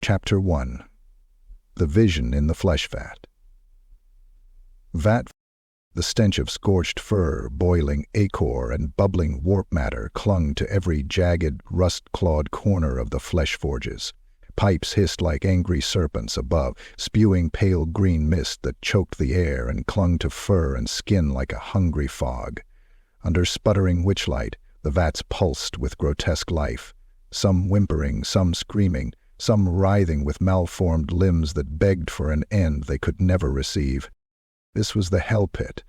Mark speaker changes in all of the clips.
Speaker 1: Chapter 1. The Vision in the Flesh Vat. The stench of scorched fur, boiling ichor, and bubbling warp matter clung to every jagged, rust-clawed corner of the flesh forges. Pipes hissed like angry serpents above, spewing pale green mist that choked the air and clung to fur and skin like a hungry fog. Under sputtering witchlight, the vats pulsed with grotesque life, some whimpering, some screaming, some writhing with malformed limbs that begged for an end they could never receive. This was the hell pit,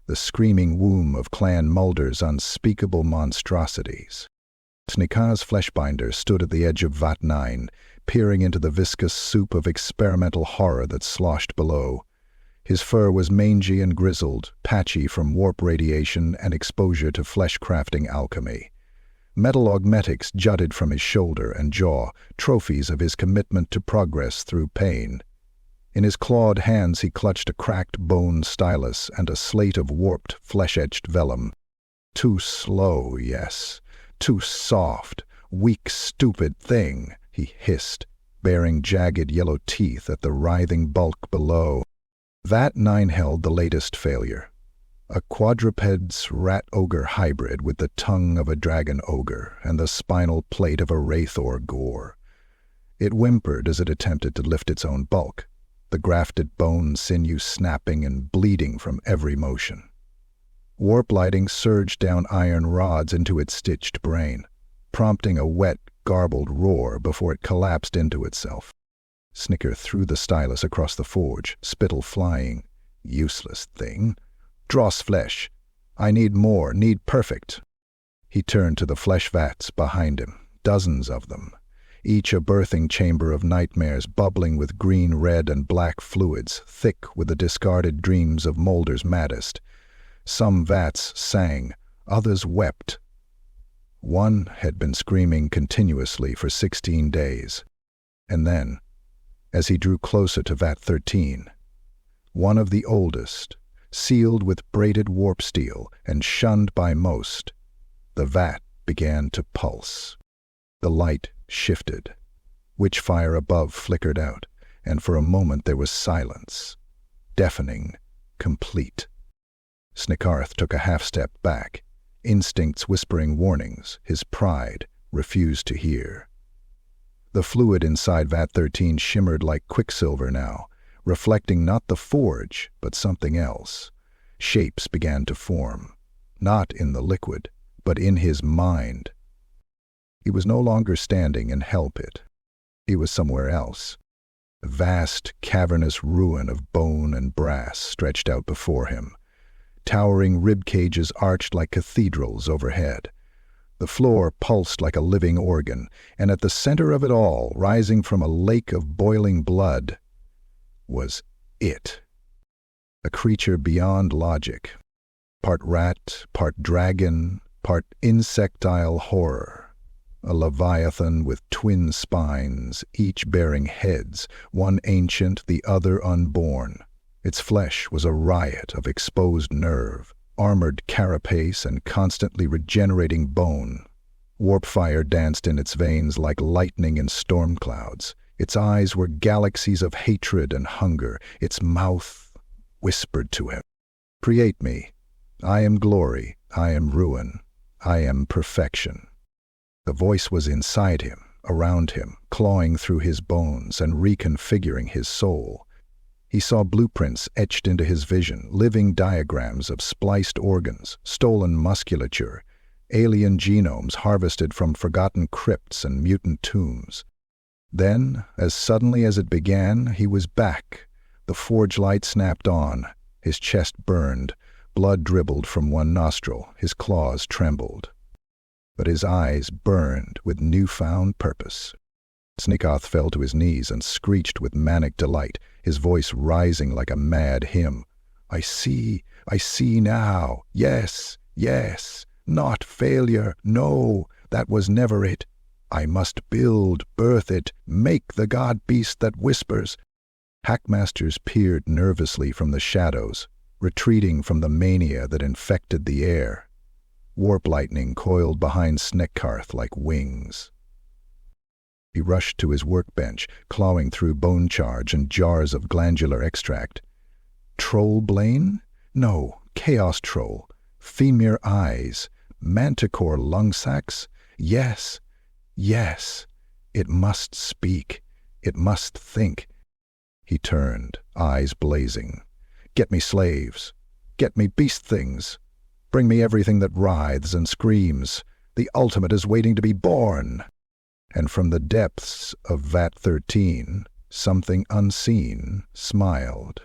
Speaker 1: the screaming womb of Clan Moulder's unspeakable monstrosities. Snikkarth's fleshbinder stood at the edge of Vat 9, peering into the viscous soup of experimental horror that sloshed below. His fur was mangy and grizzled, patchy from warp radiation and exposure to flesh-crafting alchemy. Metal augmetics jutted from his shoulder and jaw, trophies of his commitment to progress through pain. In his clawed hands he clutched a cracked bone stylus and a slate of warped, flesh-etched vellum. Too slow, yes. Too soft. Weak, stupid thing, he hissed, baring jagged yellow teeth at the writhing bulk below. Vat 9 held the latest failure. A quadruped's rat-ogre hybrid with the tongue of a dragon-ogre and the spinal plate of a wraith-or-gore. It whimpered as it attempted to lift its own bulk, the grafted bone sinew snapping and bleeding from every motion. Warp lighting surged down iron rods into its stitched brain, prompting a wet, garbled roar before it collapsed into itself. Snikkarth threw the stylus across the forge, spittle flying. Useless thing. Dross flesh. I need more, need perfect. He turned to the flesh vats behind him, dozens of them, each a birthing chamber of nightmares bubbling with green, red, and black fluids, thick with the discarded dreams of Moulder's maddest. Some vats sang, others wept. One had been screaming continuously for 16 days. And then, as he drew closer to Vat 13, one of the oldest, sealed with braided warp steel and shunned by most, the vat began to pulse. The light shifted. Witchfire above flickered out, and for a moment there was silence. Deafening, complete. Snikkarth took a half-step back, instincts whispering warnings his pride refused to hear. The fluid inside Vat 13 shimmered like quicksilver now, reflecting not the forge, but something else. Shapes began to form, not in the liquid, but in his mind. He was no longer standing in Hell Pit. He was somewhere else. A vast, cavernous ruin of bone and brass stretched out before him. Towering rib cages arched like cathedrals overhead. The floor pulsed like a living organ, and at the center of it all, rising from a lake of boiling blood, was it. A creature beyond logic. Part rat, part dragon, part insectile horror. A leviathan with twin spines, each bearing heads, one ancient, the other unborn. Its flesh was a riot of exposed nerve, armored carapace, and constantly regenerating bone. Warp fire danced in its veins like lightning in storm clouds. Its eyes were galaxies of hatred and hunger. Its mouth whispered to him, "Create me. I am glory. I am ruin. I am perfection." The voice was inside him, around him, clawing through his bones and reconfiguring his soul. He saw blueprints etched into his vision, living diagrams of spliced organs, stolen musculature, alien genomes harvested from forgotten crypts and mutant tombs. Then, as suddenly as it began, he was back. The forge light snapped on. His chest burned. Blood dribbled from one nostril. His claws trembled. But his eyes burned with newfound purpose. Snikkarth fell to his knees and screeched with manic delight, his voice rising like a mad hymn. I see now. Yes, yes. Not failure. No, that was never it. I must build, birth it, make the god-beast that whispers." Hackmasters peered nervously from the shadows, retreating from the mania that infected the air. Warp lightning coiled behind Snikkarth like wings. He rushed to his workbench, clawing through bone charge and jars of glandular extract. Trollblane? No, chaos troll. Femur eyes. Manticore lung sacs? Yes, yes. It must speak. It must think. He turned, eyes blazing. Get me slaves. Get me beast things. Bring me everything that writhes and screams. The ultimate is waiting to be born. And from the depths of Vat 13, something unseen smiled.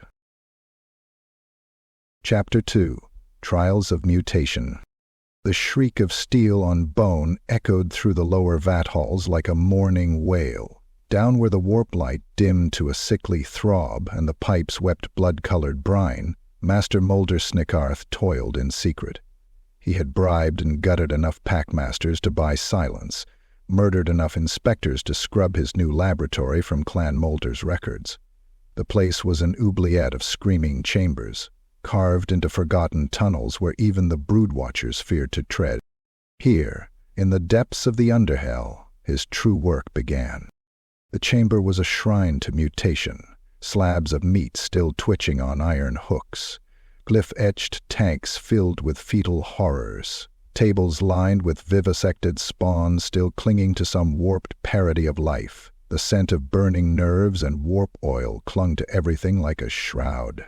Speaker 1: Chapter 2. Trials of Mutation. The shriek of steel on bone echoed through the lower vat halls like a mourning wail. Down where the warp light dimmed to a sickly throb and the pipes wept blood-colored brine, Master Moulder Snikkarth toiled in secret. He had bribed and gutted enough packmasters to buy silence, murdered enough inspectors to scrub his new laboratory from Clan Moulder's records. The place was an oubliette of screaming chambers, carved into forgotten tunnels where even the broodwatchers feared to tread. Here, in the depths of the underhell, his true work began. The chamber was a shrine to mutation, slabs of meat still twitching on iron hooks, glyph-etched tanks filled with fetal horrors, tables lined with vivisected spawn still clinging to some warped parody of life. The scent of burning nerves and warp oil clung to everything like a shroud.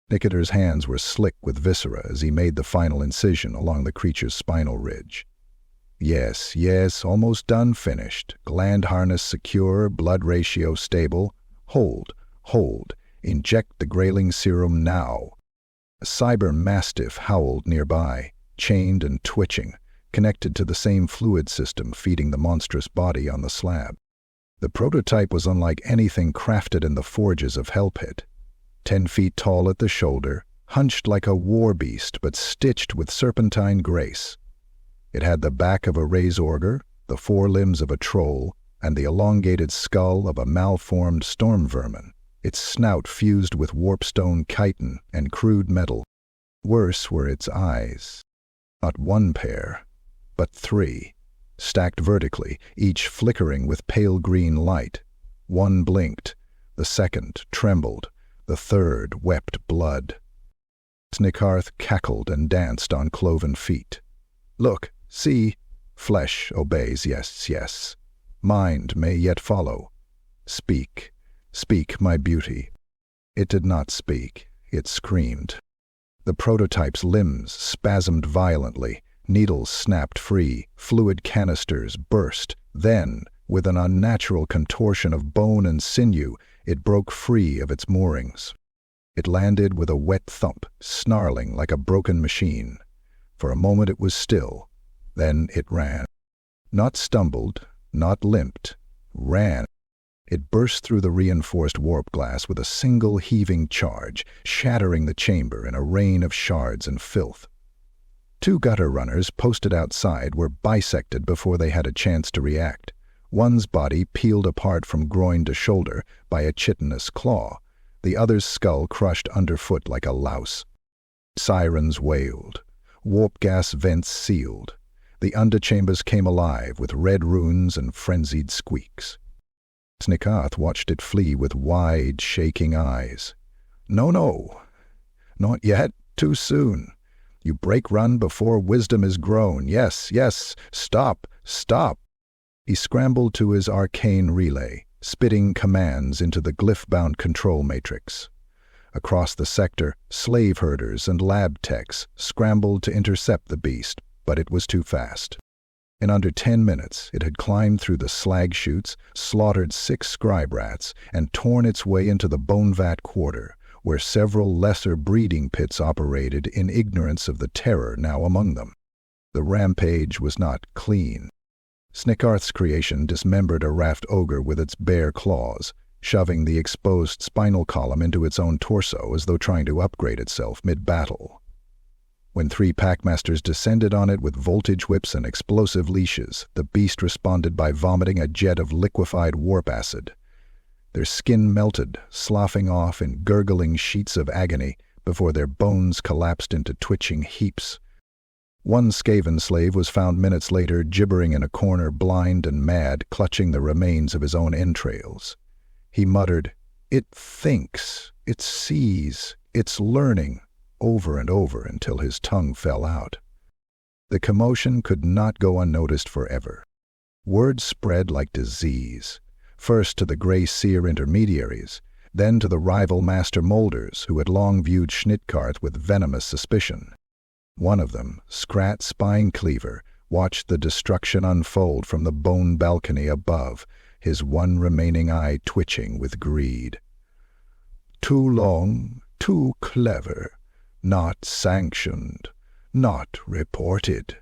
Speaker 1: Nicketer's hands were slick with viscera as he made the final incision along the creature's spinal ridge. Yes, almost done, finished. Gland harness secure, blood ratio stable. Hold. Inject the grayling serum now. A cyber mastiff howled nearby, chained and twitching, connected to the same fluid system feeding the monstrous body on the slab. The prototype was unlike anything crafted in the forges of Hellpit. 10 feet tall at the shoulder, hunched like a war beast but stitched with serpentine grace. It had the back of a razorger, the forelimbs of a troll, and the elongated skull of a malformed storm vermin, its snout fused with warpstone chitin and crude metal. Worse were its eyes. Not one pair, but 3, stacked vertically, each flickering with pale green light. One blinked, the second trembled, the third wept blood. Snikkarth cackled and danced on cloven feet. Look, see, flesh obeys, yes. Mind may yet follow. Speak, my beauty. It did not speak, it screamed. The prototype's limbs spasmed violently, needles snapped free, fluid canisters burst. Then, with an unnatural contortion of bone and sinew, it broke free of its moorings. It landed with a wet thump, snarling like a broken machine. For a moment it was still. Then it ran. Not stumbled, not limped, ran. It burst through the reinforced warp glass with a single heaving charge, shattering the chamber in a rain of shards and filth. 2 gutter runners posted outside were bisected before they had a chance to react. One's body peeled apart from groin to shoulder by a chitinous claw, the other's skull crushed underfoot like a louse. Sirens wailed. Warp gas vents sealed. The underchambers came alive with red runes and frenzied squeaks. Snikkarth watched it flee with wide, shaking eyes. No, not yet, too soon. You break run before wisdom is grown. Yes, stop. He scrambled to his arcane relay, spitting commands into the glyph-bound control matrix. Across the sector, slave herders and lab techs scrambled to intercept the beast, but it was too fast. In under 10 minutes, it had climbed through the slag chutes, slaughtered 6 scribe rats, and torn its way into the Bonevat Quarter, where several lesser breeding pits operated in ignorance of the terror now among them. The rampage was not clean. Snikkarth's creation dismembered a raft ogre with its bare claws, shoving the exposed spinal column into its own torso as though trying to upgrade itself mid-battle. When 3 packmasters descended on it with voltage whips and explosive leashes, the beast responded by vomiting a jet of liquefied warp acid. Their skin melted, sloughing off in gurgling sheets of agony before their bones collapsed into twitching heaps. One Skaven slave was found minutes later gibbering in a corner, blind and mad, clutching the remains of his own entrails. He muttered, "It thinks, it sees, it's learning," over and over until his tongue fell out. The commotion could not go unnoticed forever. Word spread like disease, first to the Grey Seer intermediaries, then to the rival Master Moulders who had long viewed Snikkarth with venomous suspicion. One of them, Scrat Spine-Cleaver, watched the destruction unfold from the bone balcony above, his one remaining eye twitching with greed. Too long, too clever, not sanctioned, not reported,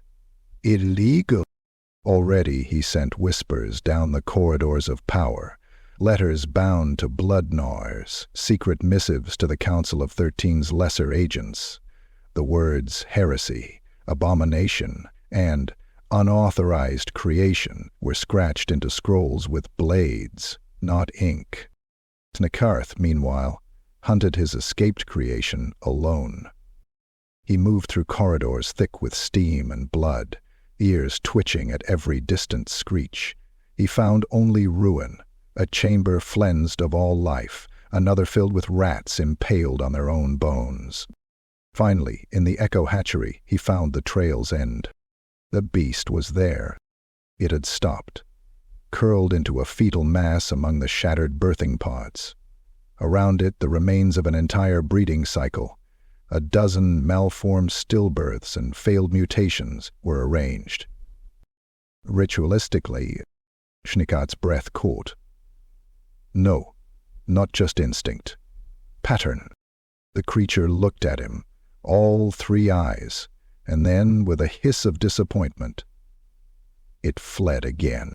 Speaker 1: illegal. Already he sent whispers down the corridors of power, letters bound to blood gnawers, secret missives to the Council of 13's lesser agents. The words heresy, abomination, and unauthorized creation were scratched into scrolls with blades, not ink. Snikkarth, meanwhile, hunted his escaped creation alone. He moved through corridors thick with steam and blood, ears twitching at every distant screech. He found only ruin, a chamber flensed of all life, another filled with rats impaled on their own bones. Finally, in the echo hatchery, he found the trail's end. The beast was there. It had stopped, curled into a fetal mass among the shattered birthing pods. Around it, the remains of an entire breeding cycle. A dozen malformed stillbirths and failed mutations were arranged. Ritualistically, Snikkarth's breath caught. No, not just instinct. Pattern. The creature looked at him, all three eyes, and then, with a hiss of disappointment, it fled again.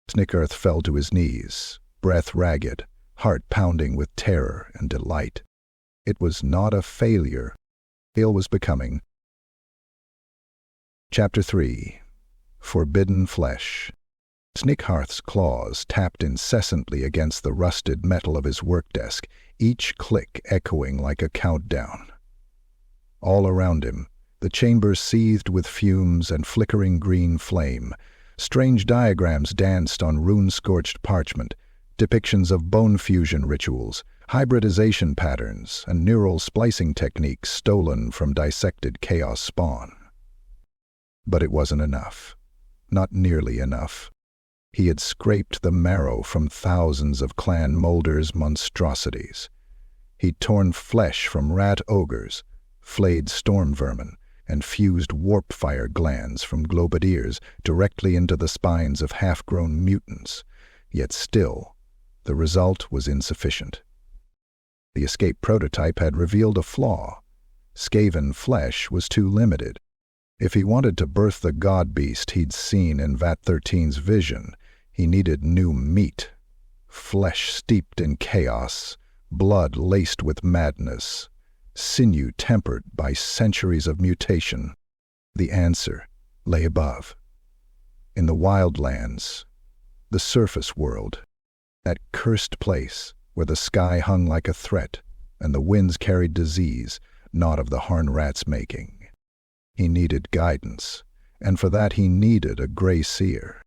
Speaker 1: Snikkarth fell to his knees, breath ragged, heart pounding with terror and delight. It was not a failure. It was becoming. Chapter 3. Forbidden Flesh. Snikkarth's claws tapped incessantly against the rusted metal of his work desk, each click echoing like a countdown. All around him, the chamber seethed with fumes and flickering green flame. Strange diagrams danced on rune-scorched parchment, depictions of bone fusion rituals, hybridization patterns, and neural splicing techniques stolen from dissected chaos spawn. But it wasn't enough. Not nearly enough. He had scraped the marrow from thousands of Clan Moulder's monstrosities. He'd torn flesh from rat ogres, flayed storm vermin, and fused warp-fire glands from globadiers directly into the spines of half-grown mutants. Yet still, the result was insufficient. The escape prototype had revealed a flaw. Skaven flesh was too limited. If he wanted to birth the god-beast he'd seen in Vat 13's vision, he needed new meat. Flesh steeped in chaos, blood laced with madness, sinew tempered by centuries of mutation. The answer lay above. In the wildlands, the surface world, that cursed place where the sky hung like a threat and the winds carried disease, not of the Harn rat's making. He needed guidance, and for that he needed a Grey Seer.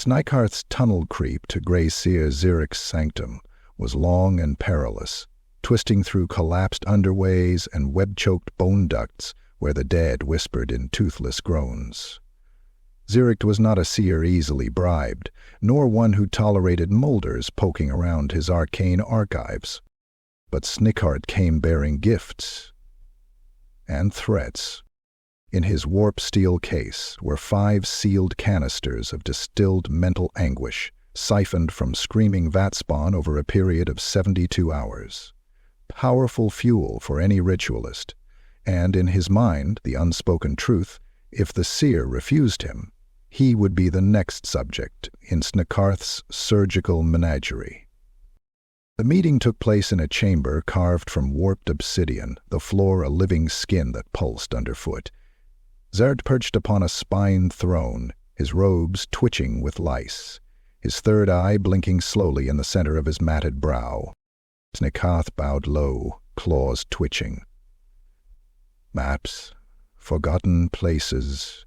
Speaker 1: Snikkarth's tunnel creep to Grey Seer Zirich's sanctum was long and perilous, twisting through collapsed underways and web-choked bone ducts where the dead whispered in toothless groans. Zirich was not a seer easily bribed, nor one who tolerated Moulders poking around his arcane archives. But Snikkarth came bearing gifts and threats. In his warp steel case were 5 sealed canisters of distilled mental anguish, siphoned from screaming vat spawn over a period of 72 hours. Powerful fuel for any ritualist, and in his mind, the unspoken truth, if the seer refused him, he would be the next subject in Snikkarth's surgical menagerie. The meeting took place in a chamber carved from warped obsidian, the floor a living skin that pulsed underfoot. Zard perched upon a spine throne, his robes twitching with lice, his third eye blinking slowly in the center of his matted brow. Snikkarth bowed low, claws twitching. Maps, forgotten places,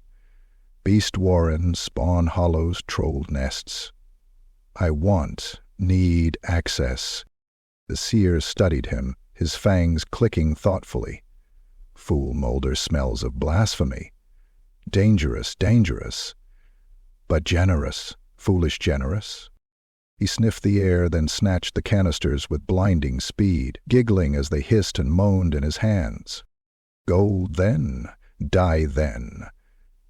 Speaker 1: beast warrens, spawn hollows, troll nests. I need access. The seer studied him, his fangs clicking thoughtfully. Fool Moulder smells of blasphemy. Dangerous, dangerous, but generous, foolish generous. He sniffed the air, then snatched the canisters with blinding speed, giggling as they hissed and moaned in his hands. Go then, die then.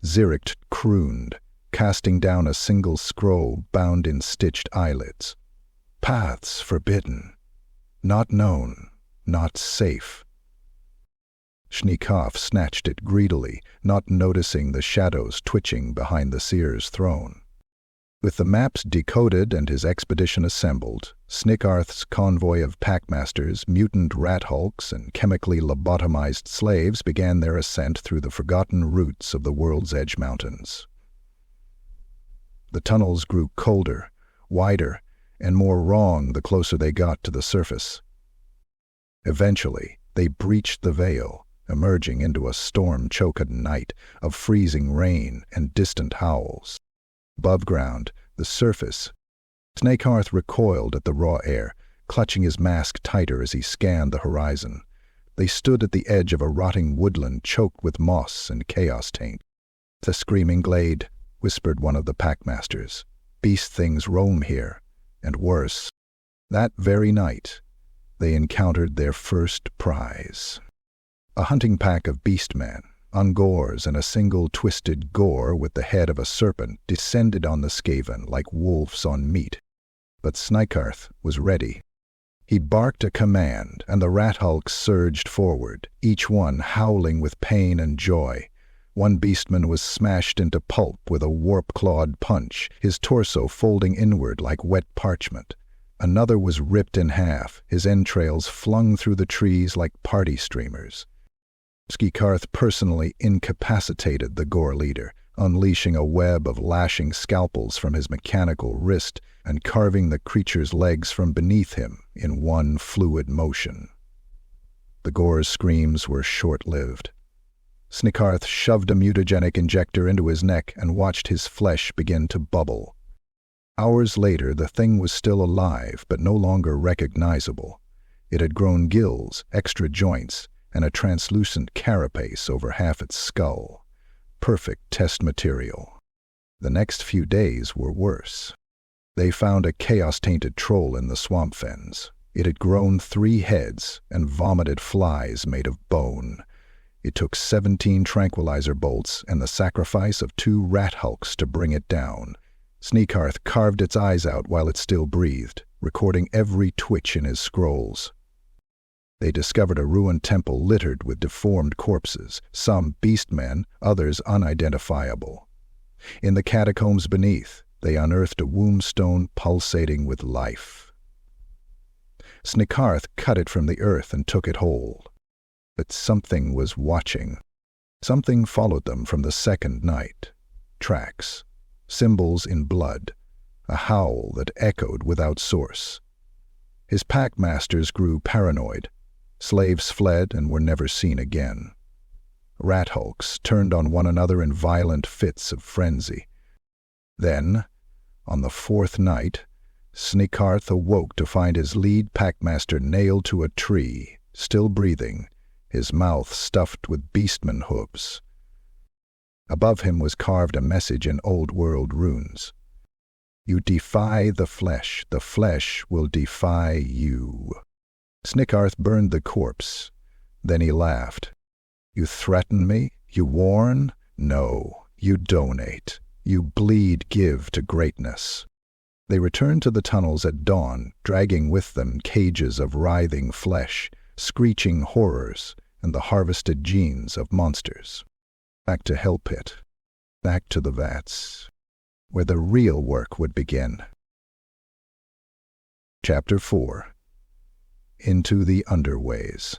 Speaker 1: Ziricht crooned, casting down a single scroll bound in stitched eyelids. Paths forbidden, not known, not safe. Snikkarth snatched it greedily, not noticing the shadows twitching behind the seer's throne. With the maps decoded and his expedition assembled, Snikkarth's convoy of packmasters, mutant rat hulks, and chemically lobotomized slaves began their ascent through the forgotten roots of the World's Edge Mountains. The tunnels grew colder, wider, and more wrong the closer they got to the surface. Eventually, they breached the veil, emerging into a storm-choked night of freezing rain and distant howls. Above ground, the surface. Snikkarth recoiled at the raw air, clutching his mask tighter as he scanned the horizon. They stood at the edge of a rotting woodland choked with moss and chaos taint. "The screaming glade," whispered one of the packmasters. "Beast things roam here, and worse." That very night, they encountered their first prize. A hunting pack of beastmen, ungors and a single twisted gore with the head of a serpent, descended on the Skaven like wolves on meat. But Snikkarth was ready. He barked a command, and the rat hulks surged forward, each one howling with pain and joy. One beastman was smashed into pulp with a warp-clawed punch, his torso folding inward like wet parchment. Another was ripped in half, his entrails flung through the trees like party streamers. Snikkarth personally incapacitated the gore leader, unleashing a web of lashing scalpels from his mechanical wrist and carving the creature's legs from beneath him in one fluid motion. The gore's screams were short-lived. Snikkarth shoved a mutagenic injector into his neck and watched his flesh begin to bubble. Hours later, the thing was still alive, but no longer recognizable. It had grown gills, extra joints, and a translucent carapace over half its skull. Perfect test material. The next few days were worse. They found a chaos-tainted troll in the swamp fens. It had grown 3 heads and vomited flies made of bone. It took 17 tranquilizer bolts and the sacrifice of 2 rat hulks to bring it down. Snikkarth carved its eyes out while it still breathed, recording every twitch in his scrolls. They discovered a ruined temple littered with deformed corpses, some beastmen, others unidentifiable. In the catacombs beneath, they unearthed a wombstone pulsating with life. Snikkarth cut it from the earth and took it whole. But something was watching. Something followed them from the second night. Tracks, symbols in blood, a howl that echoed without source. His packmasters grew paranoid. Slaves fled and were never seen again. Rat hulks turned on one another in violent fits of frenzy. Then, on the 4th night, Snikkarth awoke to find his lead packmaster nailed to a tree, still breathing, his mouth stuffed with beastman hooves. Above him was carved a message in Old World runes. "You defy the flesh will defy you." Snikkarth burned the corpse. Then he laughed. "You threaten me? You warn? No, you donate. You bleed give to greatness." They returned to the tunnels at dawn, dragging with them cages of writhing flesh, screeching horrors, and the harvested genes of monsters. Back to Hell Pit. Back to the vats, where the real work would begin. Chapter 4. Into the Underways.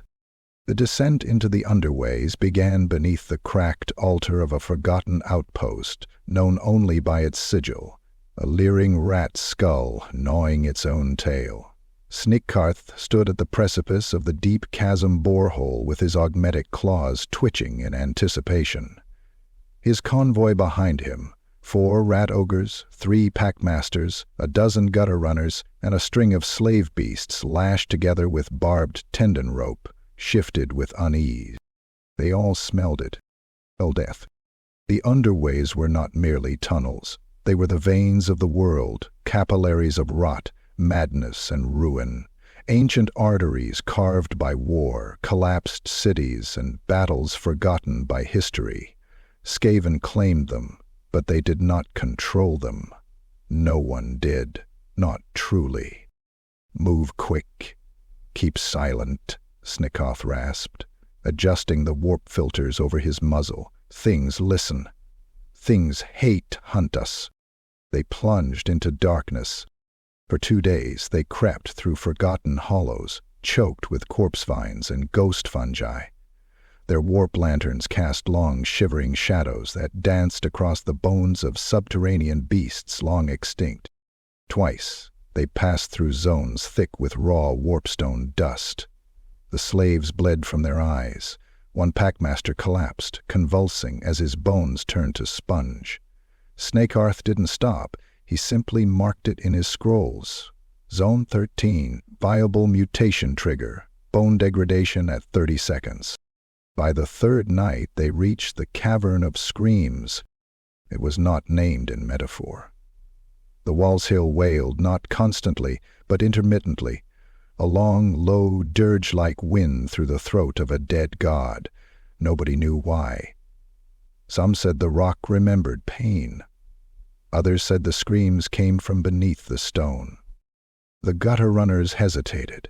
Speaker 1: The descent into the Underways began beneath the cracked altar of a forgotten outpost, known only by its sigil, a leering rat skull gnawing its own tail. Snikkarth stood at the precipice of the deep chasm borehole with his augmetic claws twitching in anticipation. His convoy behind him, 4 rat ogres, 3 packmasters, a dozen gutter runners, and a string of slave beasts lashed together with barbed tendon rope, shifted with unease. They all smelled it. Death. The underways were not merely tunnels. They were the veins of the world, capillaries of rot, madness and ruin, ancient arteries carved by war, collapsed cities, and battles forgotten by history. Skaven claimed them, but they did not control them. No one did, not truly. "Move quick. Keep silent," Snikkarth rasped, adjusting the warp filters over his muzzle. "Things listen. Things hate hunt us." They plunged into darkness. For 2 days they crept through forgotten hollows, choked with corpse vines and ghost fungi. Their warp lanterns cast long, shivering shadows that danced across the bones of subterranean beasts long extinct. Twice they passed through zones thick with raw warpstone dust. The slaves bled from their eyes. One packmaster collapsed, convulsing as his bones turned to sponge. Snikkarth didn't stop. He simply marked it in his scrolls. Zone 13, viable mutation trigger, bone degradation at 30 seconds. By the 3rd night, they reached the Cavern of Screams. It was not named in metaphor. The Walshill wailed not constantly, but intermittently, a long, low, dirge-like wind through the throat of a dead god. Nobody knew why. Some said the rock remembered pain. Others said the screams came from beneath the stone. The gutter runners hesitated.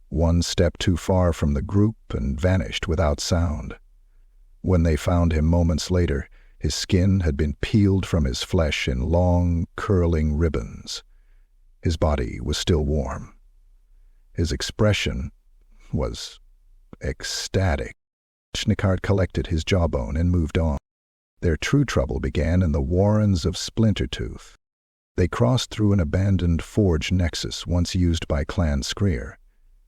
Speaker 1: One stepped too far from the group and vanished without sound. When they found him moments later, his skin had been peeled from his flesh in long, curling ribbons. His body was still warm. His expression was ecstatic. Snikkarth collected his jawbone and moved on. Their true trouble began in the warrens of Splintertooth. They crossed through an abandoned forge nexus once used by Clan Moulder.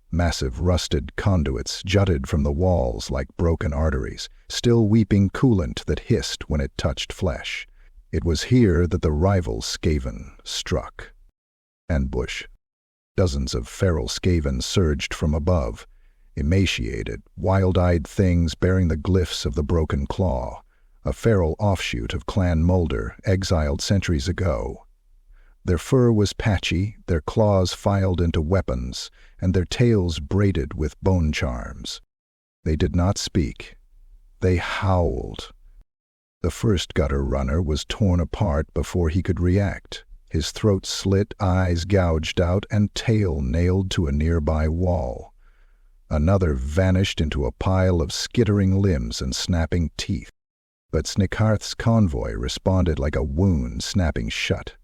Speaker 1: Massive rusted conduits jutted from the walls like broken arteries, still weeping coolant that hissed when it touched flesh. It was here that the rival Skaven struck. Ambush. Dozens of feral Skaven surged from above, emaciated, wild-eyed things bearing the glyphs of the broken claw, a feral offshoot of Clan Moulder, exiled centuries ago. Their fur was patchy, their claws filed into weapons, and their tails braided with bone charms. They did not speak. They howled. The first gutter runner was torn apart before he could react, his throat slit, eyes gouged out, and tail nailed to a nearby wall. Another vanished into a pile of skittering limbs and snapping teeth. But Snikkarth's convoy responded like a wound snapping shut.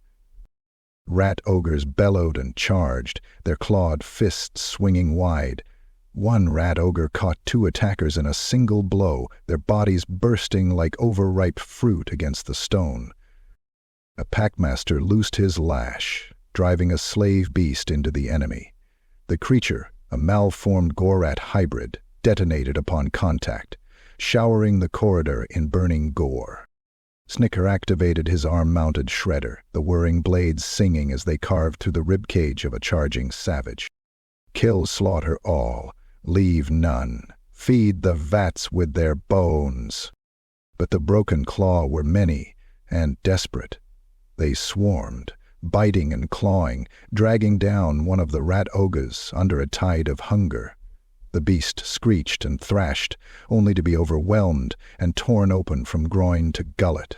Speaker 1: Rat ogres bellowed and charged, their clawed fists swinging wide. One rat ogre caught 2 attackers in a single blow, their bodies bursting like overripe fruit against the stone. A packmaster loosed his lash, driving a slave beast into the enemy. The creature, a malformed Gorat hybrid, detonated upon contact, showering the corridor in burning gore. Snicker activated his arm-mounted shredder, the whirring blades singing as they carved through the ribcage of a charging savage. Kill, slaughter all, leave none, feed the vats with their bones. But the broken claw were many and desperate. They swarmed, biting and clawing, dragging down one of the rat ogres under a tide of hunger. The beast screeched and thrashed, only to be overwhelmed and torn open from groin to gullet.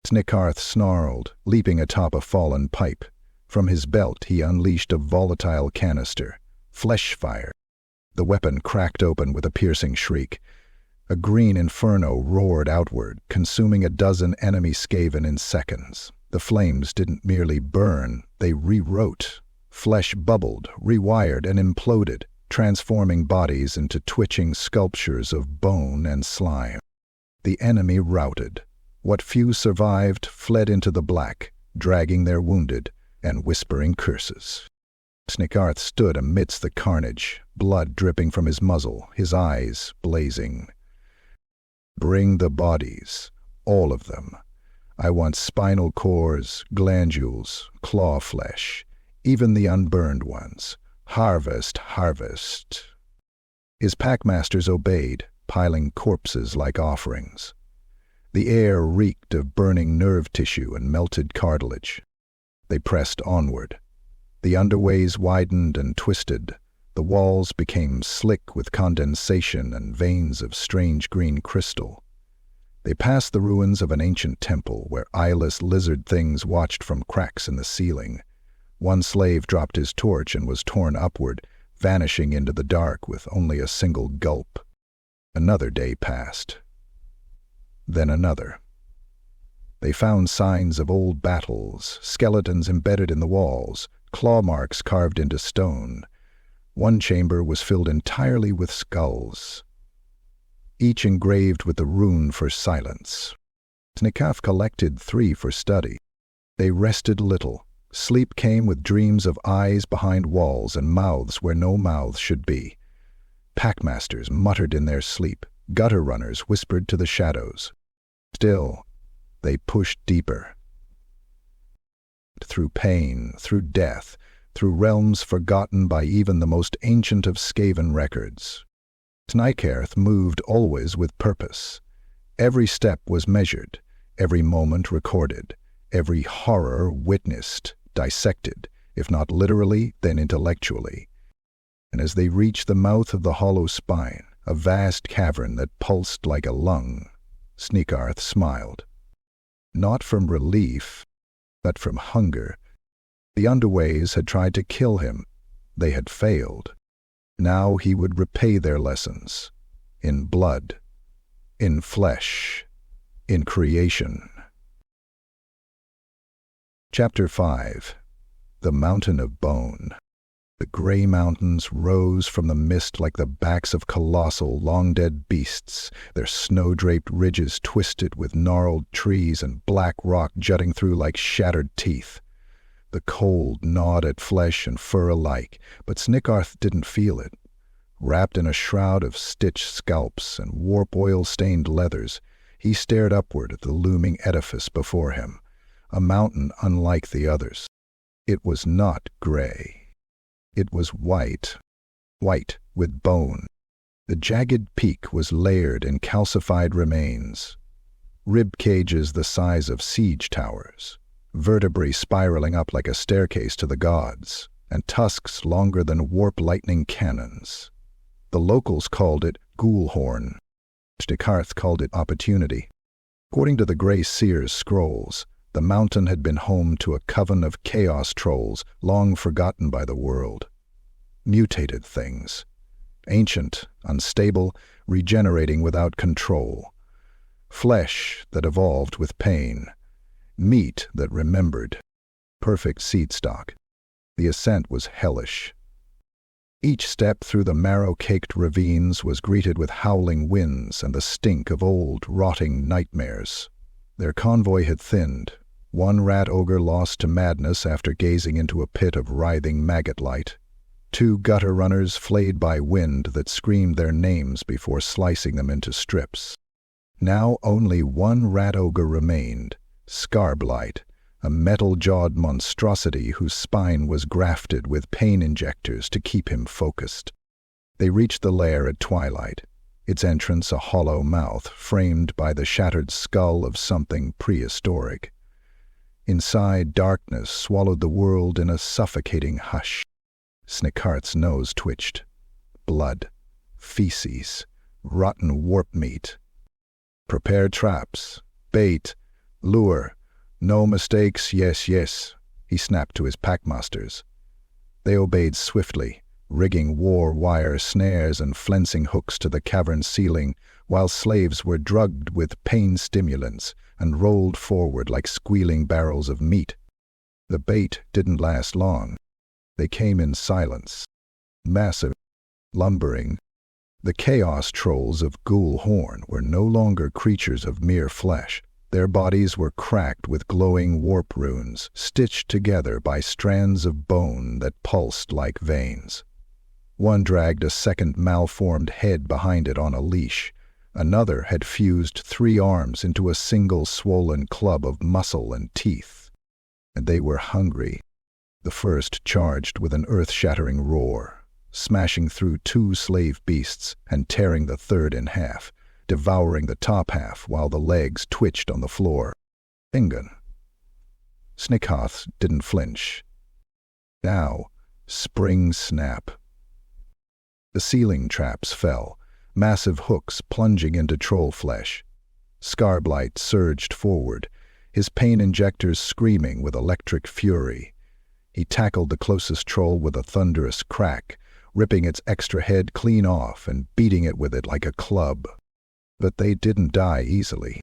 Speaker 1: Snikkarth snarled, leaping atop a fallen pipe. From his belt he unleashed a volatile canister, flesh fire. The weapon cracked open with a piercing shriek. A green inferno roared outward, consuming a dozen enemy Skaven in seconds. The flames didn't merely burn, they rewrote. Flesh bubbled, rewired, and imploded, transforming bodies into twitching sculptures of bone and slime. The enemy routed. What few survived fled into the black, dragging their wounded and whispering curses. Snikkarth stood amidst the carnage, blood dripping from his muzzle, his eyes blazing. "Bring the bodies, all of them. I want spinal cores, glandules, claw flesh, even the unburned ones. Harvest, harvest." His packmasters obeyed, piling corpses like offerings. The air reeked of burning nerve tissue and melted cartilage. They pressed onward. The underways widened and twisted. The walls became slick with condensation and veins of strange green crystal. They passed the ruins of an ancient temple where eyeless lizard things watched from cracks in the ceiling. One slave dropped his torch and was torn upward, vanishing into the dark with only a single gulp. Another day passed. Then another. They found signs of old battles, skeletons embedded in the walls, claw marks carved into stone. One chamber was filled entirely with skulls, each engraved with the rune for silence. Snikkarth collected 3 for study. They rested little. Sleep came with dreams of eyes behind walls and mouths where no mouths should be. Packmasters muttered in their sleep. Gutter runners whispered to the shadows. Still, they pushed deeper. Through pain, through death, through realms forgotten by even the most ancient of Skaven records. Snikkarth moved always with purpose. Every step was measured, every moment recorded, every horror witnessed, dissected, if not literally, then intellectually. And as they reached the mouth of the hollow spine, a vast cavern that pulsed like a lung, Snikkarth smiled. Not from relief, but from hunger. The underways had tried to kill him. They had failed. Now he would repay their lessons. In blood. In flesh. In creation. Chapter 5. The Mountain of Bone. The gray mountains rose from the mist like the backs of colossal, long-dead beasts, their snow-draped ridges twisted with gnarled trees and black rock jutting through like shattered teeth. The cold gnawed at flesh and fur alike, but Snikkarth didn't feel it. Wrapped in a shroud of stitched scalps and warp-oil-stained leathers, he stared upward at the looming edifice before him, a mountain unlike the others. It was not gray. It was white, white with bone. The jagged peak was layered in calcified remains, rib cages the size of siege towers, vertebrae spiraling up like a staircase to the gods, and tusks longer than warp lightning cannons. The locals called it Ghoulhorn. Snikkarth called it opportunity. According to the Grey Seer's scrolls, the mountain had been home to a coven of chaos trolls long forgotten by the world. Mutated things. Ancient, unstable, regenerating without control. Flesh that evolved with pain. Meat that remembered. Perfect seed stock. The ascent was hellish. Each step through the marrow-caked ravines was greeted with howling winds and the stink of old, rotting nightmares. Their convoy had thinned. One rat ogre lost to madness after gazing into a pit of writhing maggot light. 2 gutter runners flayed by wind that screamed their names before slicing them into strips. Now only 1 rat ogre remained, Scarblight, a metal-jawed monstrosity whose spine was grafted with pain injectors to keep him focused. They reached the lair at twilight, its entrance a hollow mouth framed by the shattered skull of something prehistoric. Inside, darkness swallowed the world in a suffocating hush. Snikkarth's nose twitched. Blood, feces, rotten warp meat. Prepare traps, bait, lure. No mistakes, yes, yes, he snapped to his packmasters. They obeyed swiftly, rigging war wire snares and flensing hooks to the cavern ceiling, while slaves were drugged with pain stimulants and rolled forward like squealing barrels of meat. The bait didn't last long. They came in silence, massive, lumbering. The chaos trolls of Ghoulhorn were no longer creatures of mere flesh. Their bodies were cracked with glowing warp runes, stitched together by strands of bone that pulsed like veins. One dragged a second malformed head behind it on a leash. Another had fused 3 arms into a single swollen club of muscle and teeth. And they were hungry. The first charged with an earth-shattering roar, smashing through 2 slave beasts and tearing the third in half, devouring the top half while the legs twitched on the floor. Ingun. Snikkarth didn't flinch. Now, spring snap. The ceiling traps fell, massive hooks plunging into troll flesh. Scarblight surged forward, his pain injectors screaming with electric fury. He tackled the closest troll with a thunderous crack, ripping its extra head clean off and beating it with it like a club. But they didn't die easily.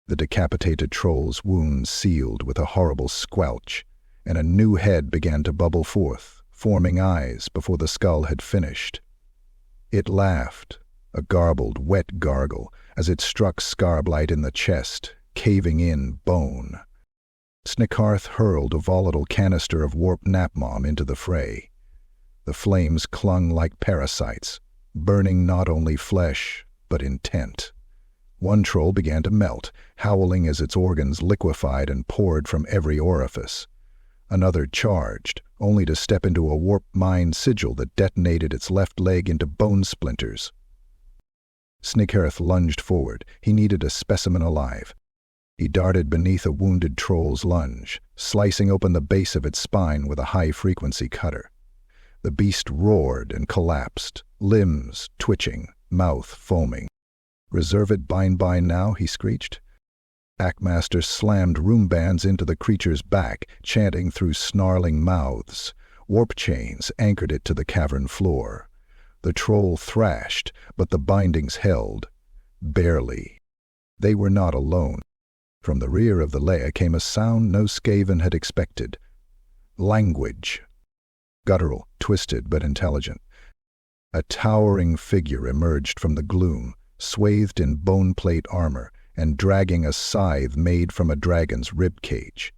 Speaker 1: The decapitated troll's wounds sealed with a horrible squelch, and a new head began to bubble forth, forming eyes before the skull had finished. It laughed, a garbled, wet gargle, as it struck Scarblight in the chest, caving in bone. Snikkarth hurled a volatile canister of warp napalm into the fray. The flames clung like parasites, burning not only flesh, but intent. One troll began to melt, howling as its organs liquefied and poured from every orifice. Another charged, only to step into a warp mine sigil that detonated its left leg into bone splinters. Snikkarth lunged forward. He needed a specimen alive. He darted beneath a wounded troll's lunge, slicing open the base of its spine with a high-frequency cutter. The beast roared and collapsed, limbs twitching, mouth foaming. "Reserve it bind now," he screeched. Packmaster slammed room bands into the creature's back, chanting through snarling mouths. Warp chains anchored it to the cavern floor. The troll thrashed, but the bindings held. Barely. They were not alone. From the rear of the lair came a sound no Skaven had expected. Language. Guttural, twisted but intelligent. A towering figure emerged from the gloom, swathed in bone-plate armor, and dragging a scythe made from a dragon's ribcage.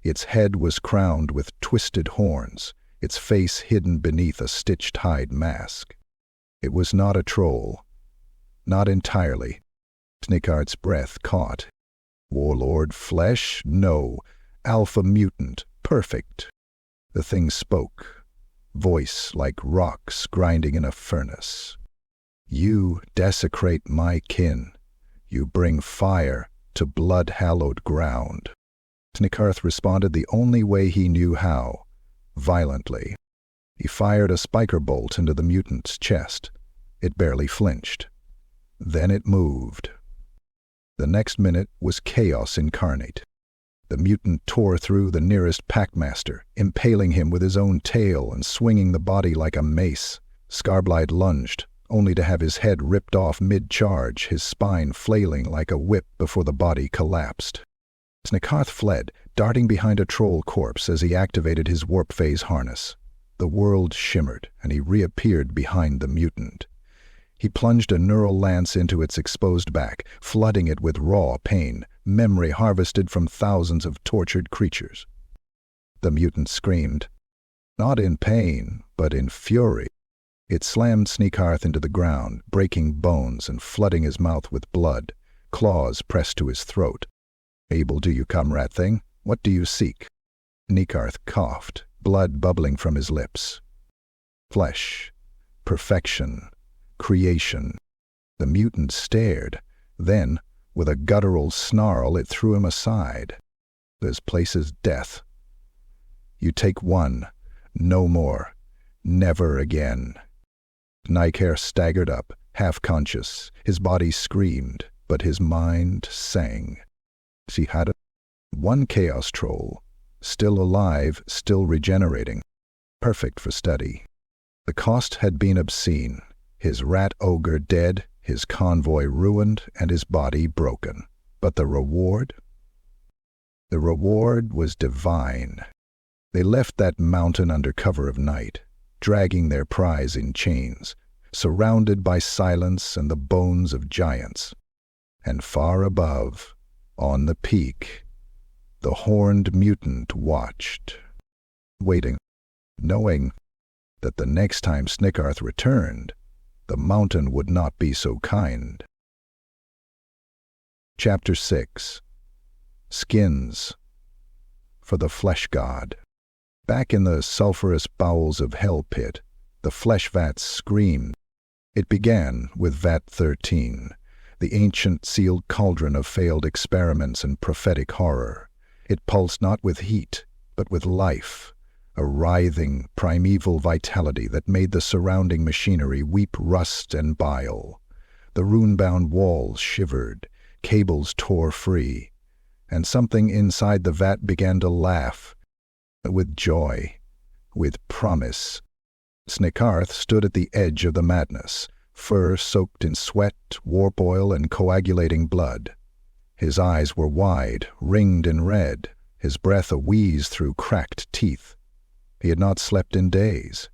Speaker 1: Its head was crowned with twisted horns, its face hidden beneath a stitched hide mask. It was not a troll. Not entirely. Snikkarth's breath caught. Warlord flesh? No. Alpha mutant. Perfect. The thing spoke, voice like rocks grinding in a furnace. "You desecrate my kin. You bring fire to blood-hallowed ground." Snikkarth responded the only way he knew how, violently. He fired a spiker bolt into the mutant's chest. It barely flinched. Then it moved. The next minute was chaos incarnate. The mutant tore through the nearest packmaster, impaling him with his own tail and swinging the body like a mace. Scarblight lunged, only to have his head ripped off mid-charge, his spine flailing like a whip before the body collapsed. Snikkarth fled, darting behind a troll corpse as he activated his warp phase harness. The world shimmered, and he reappeared behind the mutant. He plunged a neural lance into its exposed back, flooding it with raw pain, memory harvested from thousands of tortured creatures. The mutant screamed, not in pain, but in fury. It slammed Snikkarth into the ground, breaking bones and flooding his mouth with blood, claws pressed to his throat. "Able do you come, rat thing? What do you seek?" Snikkarth coughed, blood bubbling from his lips. Flesh. Perfection. Creation. The mutant stared. Then, with a guttural snarl, it threw him aside. "This place is death. You take one. No more. Never again." Snikkarth staggered up, half-conscious. His body screamed, but his mind sang. She had one chaos troll, still alive, still regenerating. Perfect for study. The cost had been obscene. His rat ogre dead, his convoy ruined, and his body broken. But the reward? The reward was divine. They left that mountain under cover of night, dragging their prize in chains, surrounded by silence and the bones of giants. And far above, On the peak, the horned mutant watched, waiting, knowing that the next time Snikkarth returned, the mountain would not be so kind. Chapter 6. Skins for the Flesh God. Back in the sulphurous bowels of Hell Pit, the flesh vats screamed. It began with Vat 13, the ancient sealed cauldron of failed experiments and prophetic horror. It pulsed not with heat, but with life, a writhing, primeval vitality that made the surrounding machinery weep rust and bile. The rune-bound walls shivered, cables tore free, and something inside the vat began to laugh, with joy, with promise. Snikkarth stood at the edge of the madness, fur soaked in sweat, warp oil, and coagulating blood. His eyes were wide, ringed and red, his breath a wheeze through cracked teeth. He had not slept in days.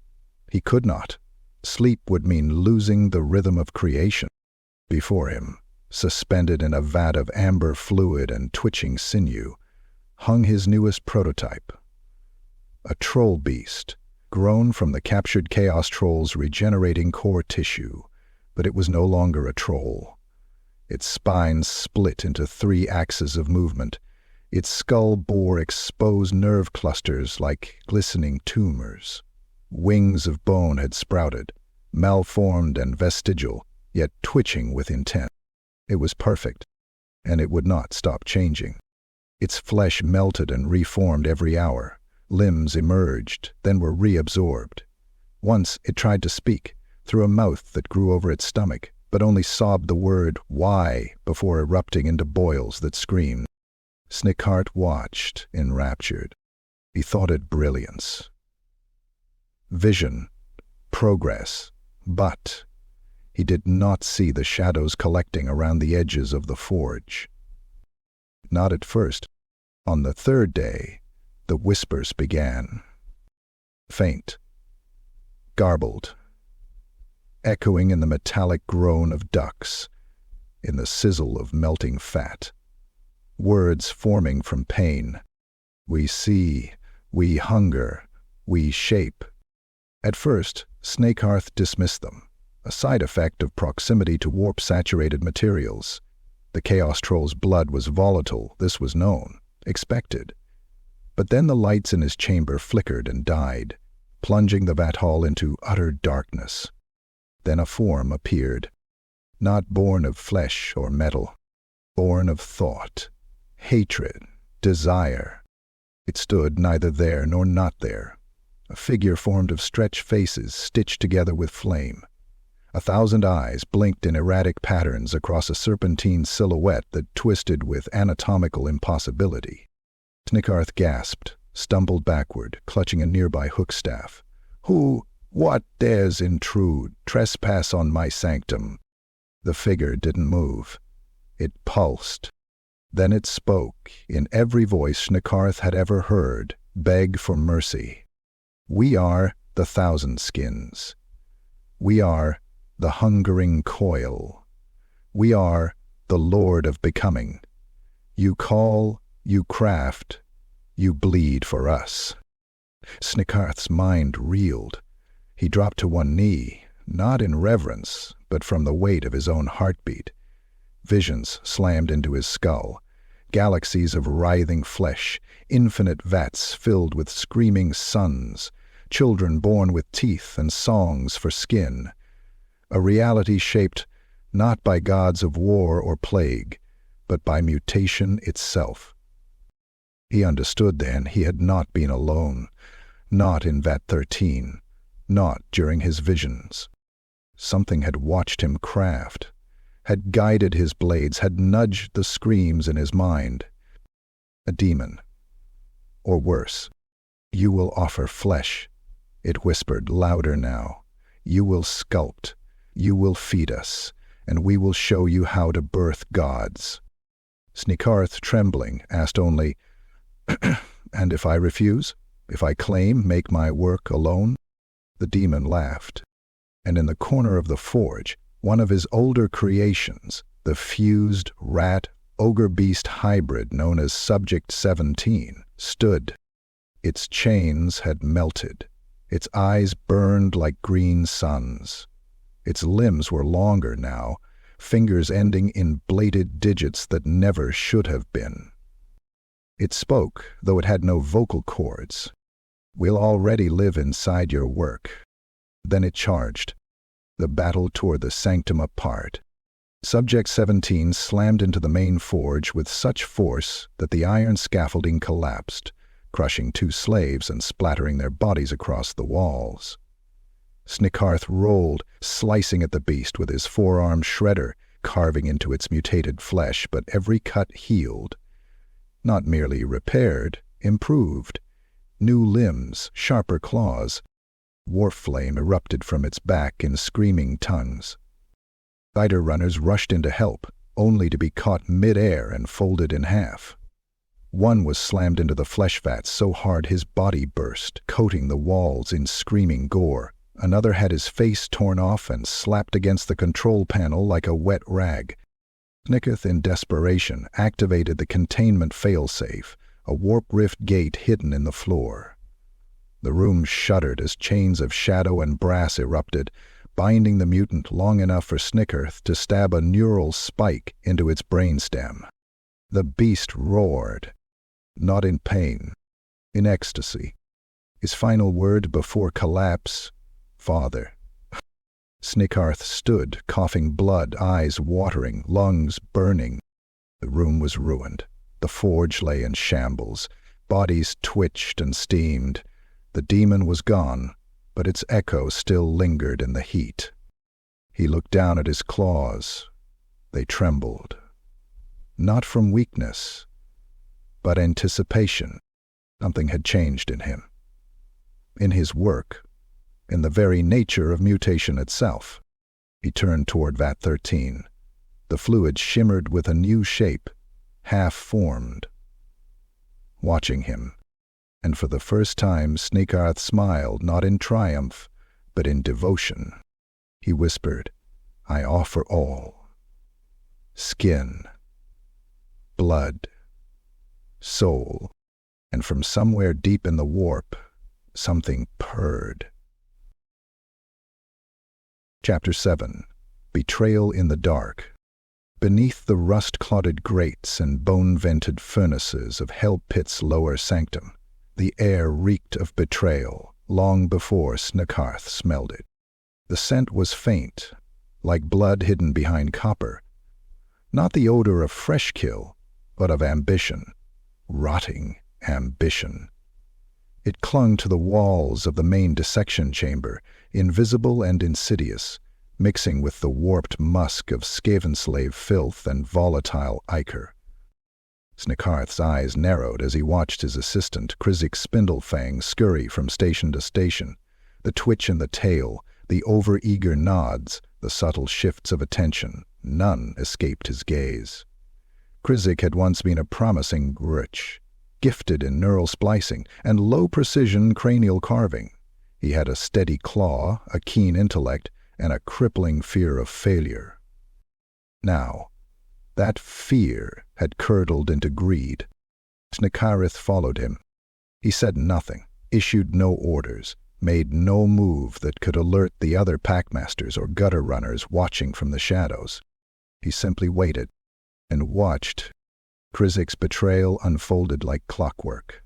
Speaker 1: He could not. Sleep would mean losing the rhythm of creation. Before him, suspended in a vat of amber fluid and twitching sinew, hung his newest prototype. A troll beast, grown from the captured Chaos Troll's regenerating core tissue, but it was no longer a troll. Its spine split into 3 axes of movement. Its skull bore exposed nerve clusters like glistening tumors. Wings of bone had sprouted, malformed and vestigial, yet twitching with intent. It was perfect, and it would not stop changing. Its flesh melted and reformed every hour. Limbs emerged, then were reabsorbed. Once it tried to speak, through a mouth that grew over its stomach, but only sobbed the word "why" before erupting into boils that screamed. Snikkarth watched, enraptured. He thought it brilliance. Vision, progress, but he did not see the shadows collecting around the edges of the forge. Not at first. On the 3rd day, the whispers began. Faint, garbled, echoing in the metallic groan of ducks, in the sizzle of melting fat. Words forming from pain. We see, we hunger, we shape. At first, Snikkarth dismissed them, a side effect of proximity to warp-saturated materials. The Chaos Troll's blood was volatile, this was known, expected. But then the lights in his chamber flickered and died, plunging the vat hall into utter darkness. Then a form appeared, not born of flesh or metal, born of thought, hatred, desire. It stood neither there nor not there, a figure formed of stretched faces stitched together with flame. 1,000 eyes blinked in erratic patterns across a serpentine silhouette that twisted with anatomical impossibility. Snikkarth gasped, stumbled backward, clutching a nearby hookstaff. What dares intrude, trespass on my sanctum? The figure didn't move. It pulsed. Then it spoke, in every voice Snikkarth had ever heard, beg for mercy. We are the 1,000 skins. We are the hungering coil. We are the Lord of Becoming. You call, you craft, you bleed for us. Snikkarth's mind reeled. He dropped to one knee, not in reverence, but from the weight of his own heartbeat. Visions slammed into his skull. Galaxies of writhing flesh, infinite vats filled with screaming suns, children born with teeth and songs for skin. A reality shaped not by gods of war or plague, but by mutation itself. He understood then he had not been alone, not in Vat 13, not during his visions. Something had watched him craft, had guided his blades, had nudged the screams in his mind. A demon. Or worse. You will offer flesh, it whispered louder now. You will sculpt, you will feed us, and we will show you how to birth gods. Snikkarth, trembling, asked only, "And if I refuse? If I claim, make my work alone?" The demon laughed, and in the corner of the forge, one of his older creations, the fused rat ogre-beast hybrid known as Subject 17, stood. Its chains had melted. Its eyes burned like green suns. Its limbs were longer now, fingers ending in bladed digits that never should have been. It spoke, though it had no vocal cords. "We'll already live inside your work." Then it charged. The battle tore the sanctum apart. Subject 17 slammed into the main forge with such force that the iron scaffolding collapsed, crushing 2 slaves and splattering their bodies across the walls. Snikkarth rolled, slicing at the beast with his forearm shredder, carving into its mutated flesh, but every cut healed. Not merely repaired, improved. New limbs, sharper claws. Warp flame erupted from its back in screaming tongues. Spider runners rushed in to help, only to be caught mid-air and folded in half. One was slammed into the flesh vat so hard his body burst, coating the walls in screaming gore. Another had his face torn off and slapped against the control panel like a wet rag. Snikkarth, in desperation, activated the containment failsafe, a warp rift gate hidden in the floor. The room shuddered as chains of shadow and brass erupted, binding the mutant long enough for Snikkarth to stab a neural spike into its brainstem. The beast roared, not in pain, in ecstasy. His final word before collapse, "Father." Snikkarth stood, coughing blood, eyes watering, lungs burning. The room was ruined. The forge lay in shambles. Bodies twitched and steamed. The demon was gone, but its echo still lingered in the heat. He looked down at his claws. They trembled. Not from weakness, but anticipation. Something had changed in him. In his work. In the very nature of mutation itself. He turned toward Vat 13. The fluid shimmered with a new shape, half-formed. Watching him, and for the first time Snikkarth smiled not in triumph, but in devotion. He whispered, "I offer all. Skin, blood, soul." And from somewhere deep in the warp, something purred. Chapter 7. Betrayal in the Dark. Beneath the rust-clotted grates and bone-vented furnaces of Hell Pit's lower sanctum, the air reeked of betrayal long before Snikkarth smelled it. The scent was faint, like blood hidden behind copper. Not the odor of fresh kill, but of ambition, rotting ambition. It clung to the walls of the main dissection chamber, invisible and insidious, mixing with the warped musk of Skaven slave filth and volatile ichor. Snikkarth's eyes narrowed as he watched his assistant, Krizik Spindlefang, scurry from station to station. The twitch in the tail, the over-eager nods, the subtle shifts of attention, none escaped his gaze. Krizik had once been a promising grutch, gifted in neural splicing and low-precision cranial carving. He had a steady claw, a keen intellect, and a crippling fear of failure. Now, that fear had curdled into greed. Snikkarth followed him. He said nothing, issued no orders, made no move that could alert the other packmasters or gutter runners watching from the shadows. He simply waited and watched. Krizik's betrayal unfolded like clockwork.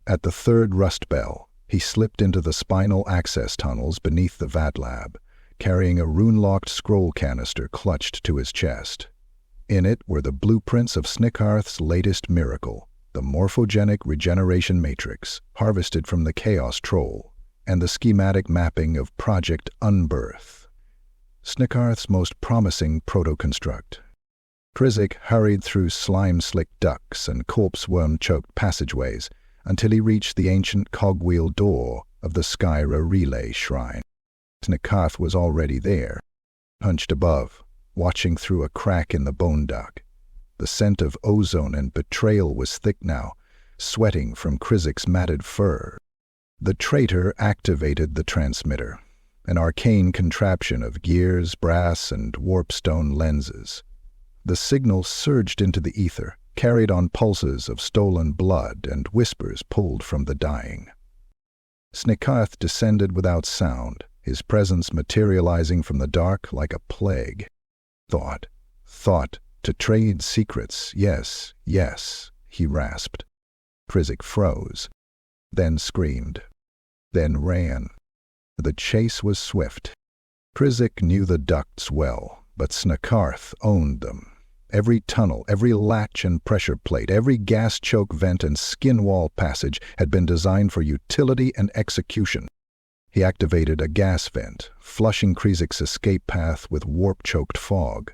Speaker 1: At the third rust bell, he slipped into the spinal access tunnels beneath the Vat Lab, carrying a rune-locked scroll canister clutched to his chest. In it were the blueprints of Snikkarth's latest miracle, the morphogenic regeneration matrix, harvested from the Chaos Troll, and the schematic mapping of Project Unbirth, Snikkarth's most promising proto-construct. Krizik hurried through slime-slick ducts and corpse-worm-choked passageways until he reached the ancient cogwheel door of the Skyra Relay Shrine. Snikkarth was already there, hunched above, watching through a crack in the bone duct. The scent of ozone and betrayal was thick now, sweating from Krizik's matted fur. The traitor activated the transmitter, an arcane contraption of gears, brass, and warpstone lenses. The signal surged into the ether, carried on pulses of stolen blood and whispers pulled from the dying. Snikkarth descended without sound, his presence materializing from the dark like a plague. Thought, to trade secrets, yes, he rasped. Krizik froze, then screamed, then ran. The chase was swift. Krizik knew the ducts well, but Snikkarth owned them. Every tunnel, every latch and pressure plate, every gas choke vent and skin wall passage had been designed for utility and execution. He activated a gas vent, flushing Krizik's escape path with warp-choked fog.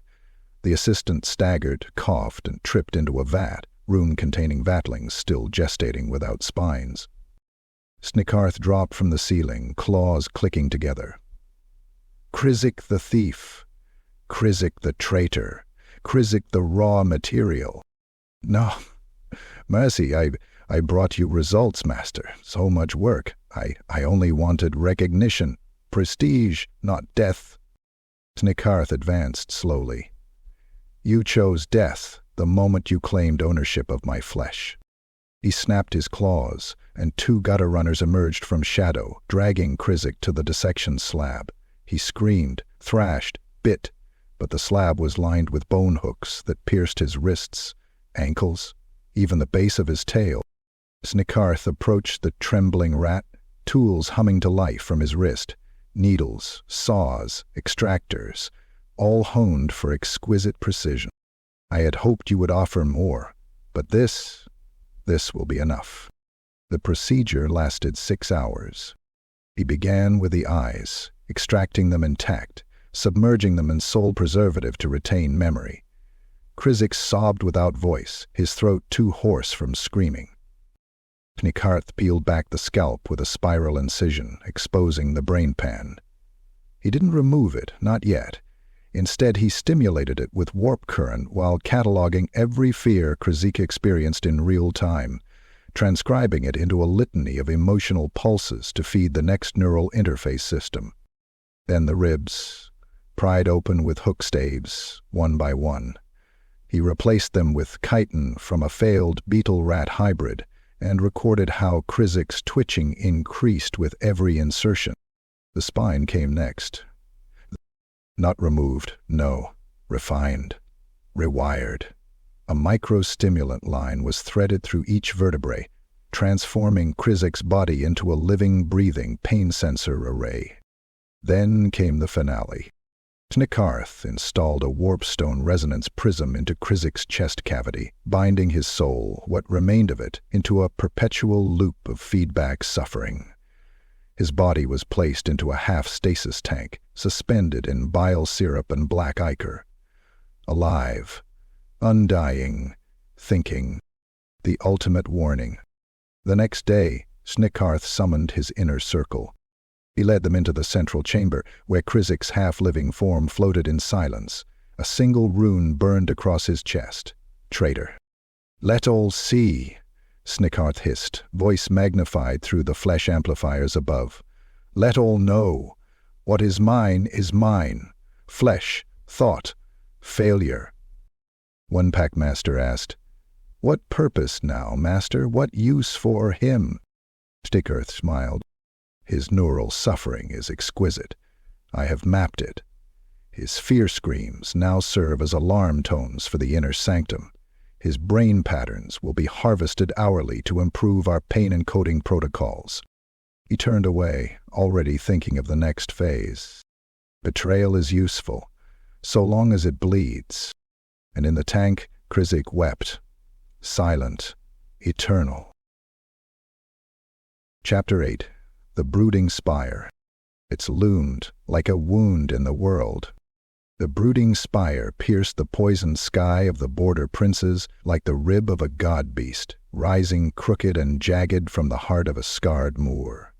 Speaker 1: The assistant staggered, coughed, and tripped into a vat, rune-containing vatlings still gestating without spines. Snikkarth dropped from the ceiling, claws clicking together. Krizik the thief. Krizik the traitor. Krizik the raw material. No, mercy, I brought you results, Master. So much work. I only wanted recognition. Prestige, not death. Snikkarth advanced slowly. You chose death the moment you claimed ownership of my flesh. He snapped his claws, and 2 gutter runners emerged from shadow, dragging Krizik to the dissection slab. He screamed, thrashed, bit, but the slab was lined with bone hooks that pierced his wrists, ankles, even the base of his tail. Snikkarth approached the trembling rat, tools humming to life from his wrist, needles, saws, extractors, all honed for exquisite precision. I had hoped you would offer more, but this will be enough. The procedure lasted 6 hours. He began with the eyes, extracting them intact, submerging them in soul preservative to retain memory. Krizik sobbed without voice, his throat too hoarse from screaming. Snikkarth peeled back the scalp with a spiral incision, exposing the brain pan. He didn't remove it, not yet. Instead, he stimulated it with warp current while cataloging every fear Krizik experienced in real time, transcribing it into a litany of emotional pulses to feed the next neural interface system. Then the ribs, pried open with hook staves, one by one. He replaced them with chitin from a failed beetle-rat hybrid and recorded how Krizik's twitching increased with every insertion. The spine came next. Not removed, no. Refined. Rewired. A microstimulant line was threaded through each vertebrae, transforming Krizik's body into a living, breathing pain sensor array. Then came the finale. Snikkarth installed a warpstone resonance prism into Krizik's chest cavity, binding his soul, what remained of it, into a perpetual loop of feedback suffering. His body was placed into a half-stasis tank, suspended in bile syrup and black ichor. Alive, undying, thinking. The ultimate warning. The next day, Snikkarth summoned his inner circle. He led them into the central chamber, where Krizik's half-living form floated in silence. A single rune burned across his chest. Traitor. Let all see, Snikkarth hissed, voice magnified through the flesh amplifiers above. Let all know. What is mine is mine. Flesh, thought, failure. One packmaster asked, What purpose now, master? What use for him? Snikkarth smiled. His neural suffering is exquisite. I have mapped it. His fear screams now serve as alarm tones for the inner sanctum. His brain patterns will be harvested hourly to improve our pain encoding protocols. He turned away, already thinking of the next phase. Betrayal is useful, so long as it bleeds. And in the tank, Krizik wept. Silent, eternal. Chapter 8. The Brooding Spire. It's loomed like a wound in the world. The brooding spire pierced the poisoned sky of the border princes like the rib of a god-beast, rising crooked and jagged from the heart of a scarred moor.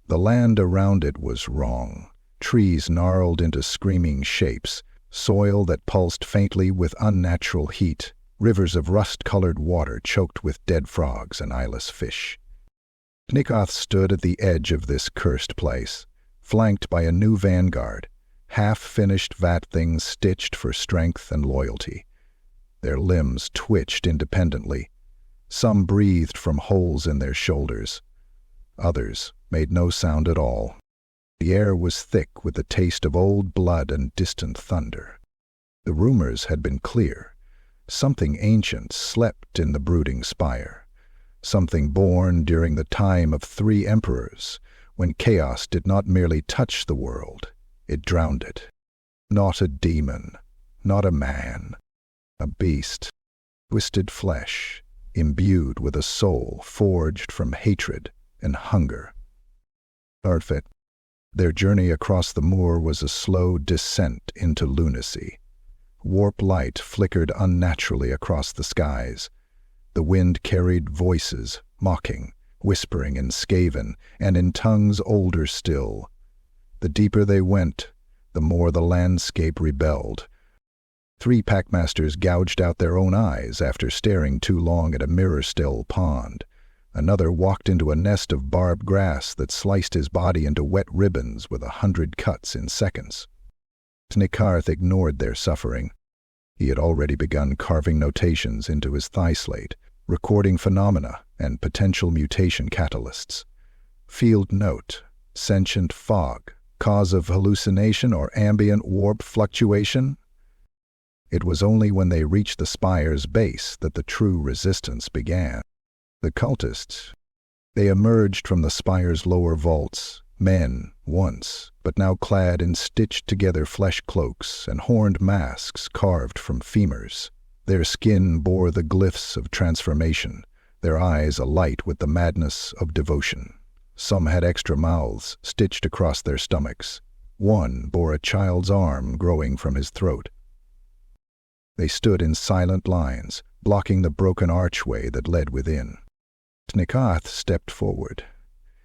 Speaker 1: The land around it was wrong. Trees gnarled into screaming shapes, soil that pulsed faintly with unnatural heat, rivers of rust-colored water choked with dead frogs and eyeless fish. Snikkarth stood at the edge of this cursed place, flanked by a new vanguard, half-finished vat things stitched for strength and loyalty. Their limbs twitched independently. Some breathed from holes in their shoulders. Others made no sound at all. The air was thick with the taste of old blood and distant thunder. The rumors had been clear. Something ancient slept in the brooding spire. Something born during the time of 3 emperors, when chaos did not merely touch the world, it drowned it. Not a demon, not a man, a beast, twisted flesh, imbued with a soul forged from hatred and hunger. Arfit. Their journey across the moor was a slow descent into lunacy. Warp light flickered unnaturally across the skies. The wind carried voices, mocking, whispering in Skaven and in tongues older still. The deeper they went, the more the landscape rebelled. 3 packmasters gouged out their own eyes after staring too long at a mirror-still pond. Another walked into a nest of barbed grass that sliced his body into wet ribbons with 100 cuts in seconds. Snikkarth ignored their suffering. He had already begun carving notations into his thigh slate, recording phenomena and potential mutation catalysts. Field note: sentient fog, cause of hallucination or ambient warp fluctuation? It was only when they reached the spire's base that the true resistance began. The cultists. They emerged from the spire's lower vaults, men once, but now clad in stitched-together flesh cloaks and horned masks carved from femurs. Their skin bore the glyphs of transformation, their eyes alight with the madness of devotion. Some had extra mouths stitched across their stomachs. One bore a child's arm growing from his throat. They stood in silent lines, blocking the broken archway that led within. Snikkarth stepped forward.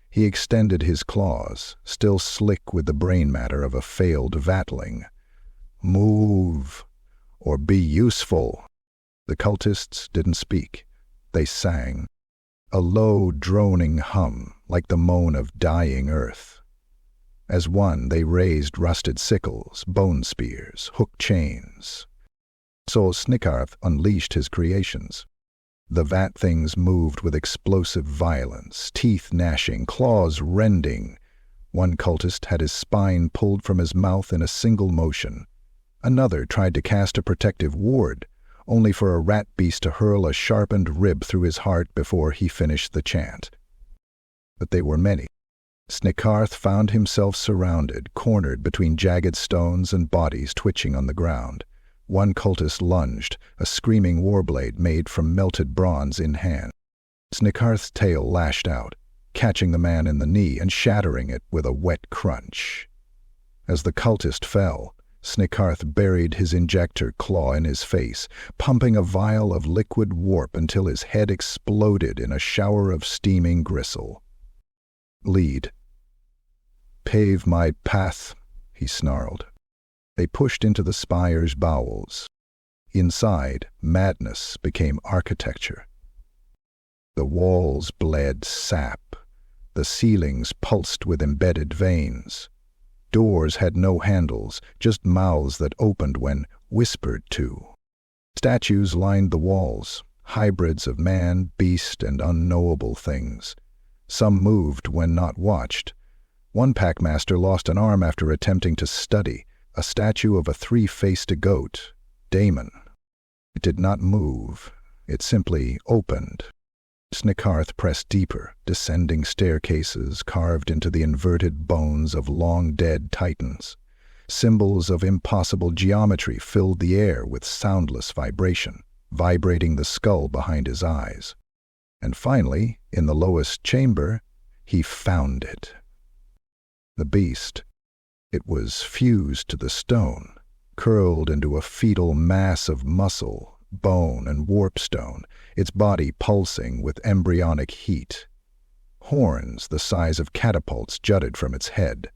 Speaker 1: He extended his claws, still slick with the brain matter of a failed vatling. "Move, or be useful." The cultists didn't speak. They sang. A low, droning hum, like the moan of dying earth. As one, they raised rusted sickles, bone spears, hooked chains. So Snikkarth unleashed his creations. The vat things moved with explosive violence, teeth gnashing, claws rending. One cultist had his spine pulled from his mouth in a single motion. Another tried to cast a protective ward, only for a rat beast to hurl a sharpened rib through his heart before he finished the chant. But they were many. Snikkarth found himself surrounded, cornered between jagged stones and bodies twitching on the ground. One cultist lunged, a screaming warblade made from melted bronze in hand. Snikkarth's tail lashed out, catching the man in the knee and shattering it with a wet crunch. As the cultist fell, Snikkarth buried his injector claw in his face, pumping a vial of liquid warp until his head exploded in a shower of steaming gristle. "Lead. Pave my path," he snarled. They pushed into the spire's bowels. Inside, madness became architecture. The walls bled sap. The ceilings pulsed with embedded veins. Doors had no handles, just mouths that opened when whispered to. Statues lined the walls, hybrids of man, beast, and unknowable things. Some moved when not watched. One packmaster lost an arm after attempting to study a statue of a 3-faced goat, Daemon. It did not move. It simply opened. Snikkarth pressed deeper, descending staircases carved into the inverted bones of long-dead titans. Symbols of impossible geometry filled the air with soundless vibration, vibrating the skull behind his eyes. And finally, in the lowest chamber, he found it. The beast. It was fused to the stone, curled into a fetal mass of muscle, bone, and warpstone, its body pulsing with embryonic heat. Horns the size of catapults jutted from its head.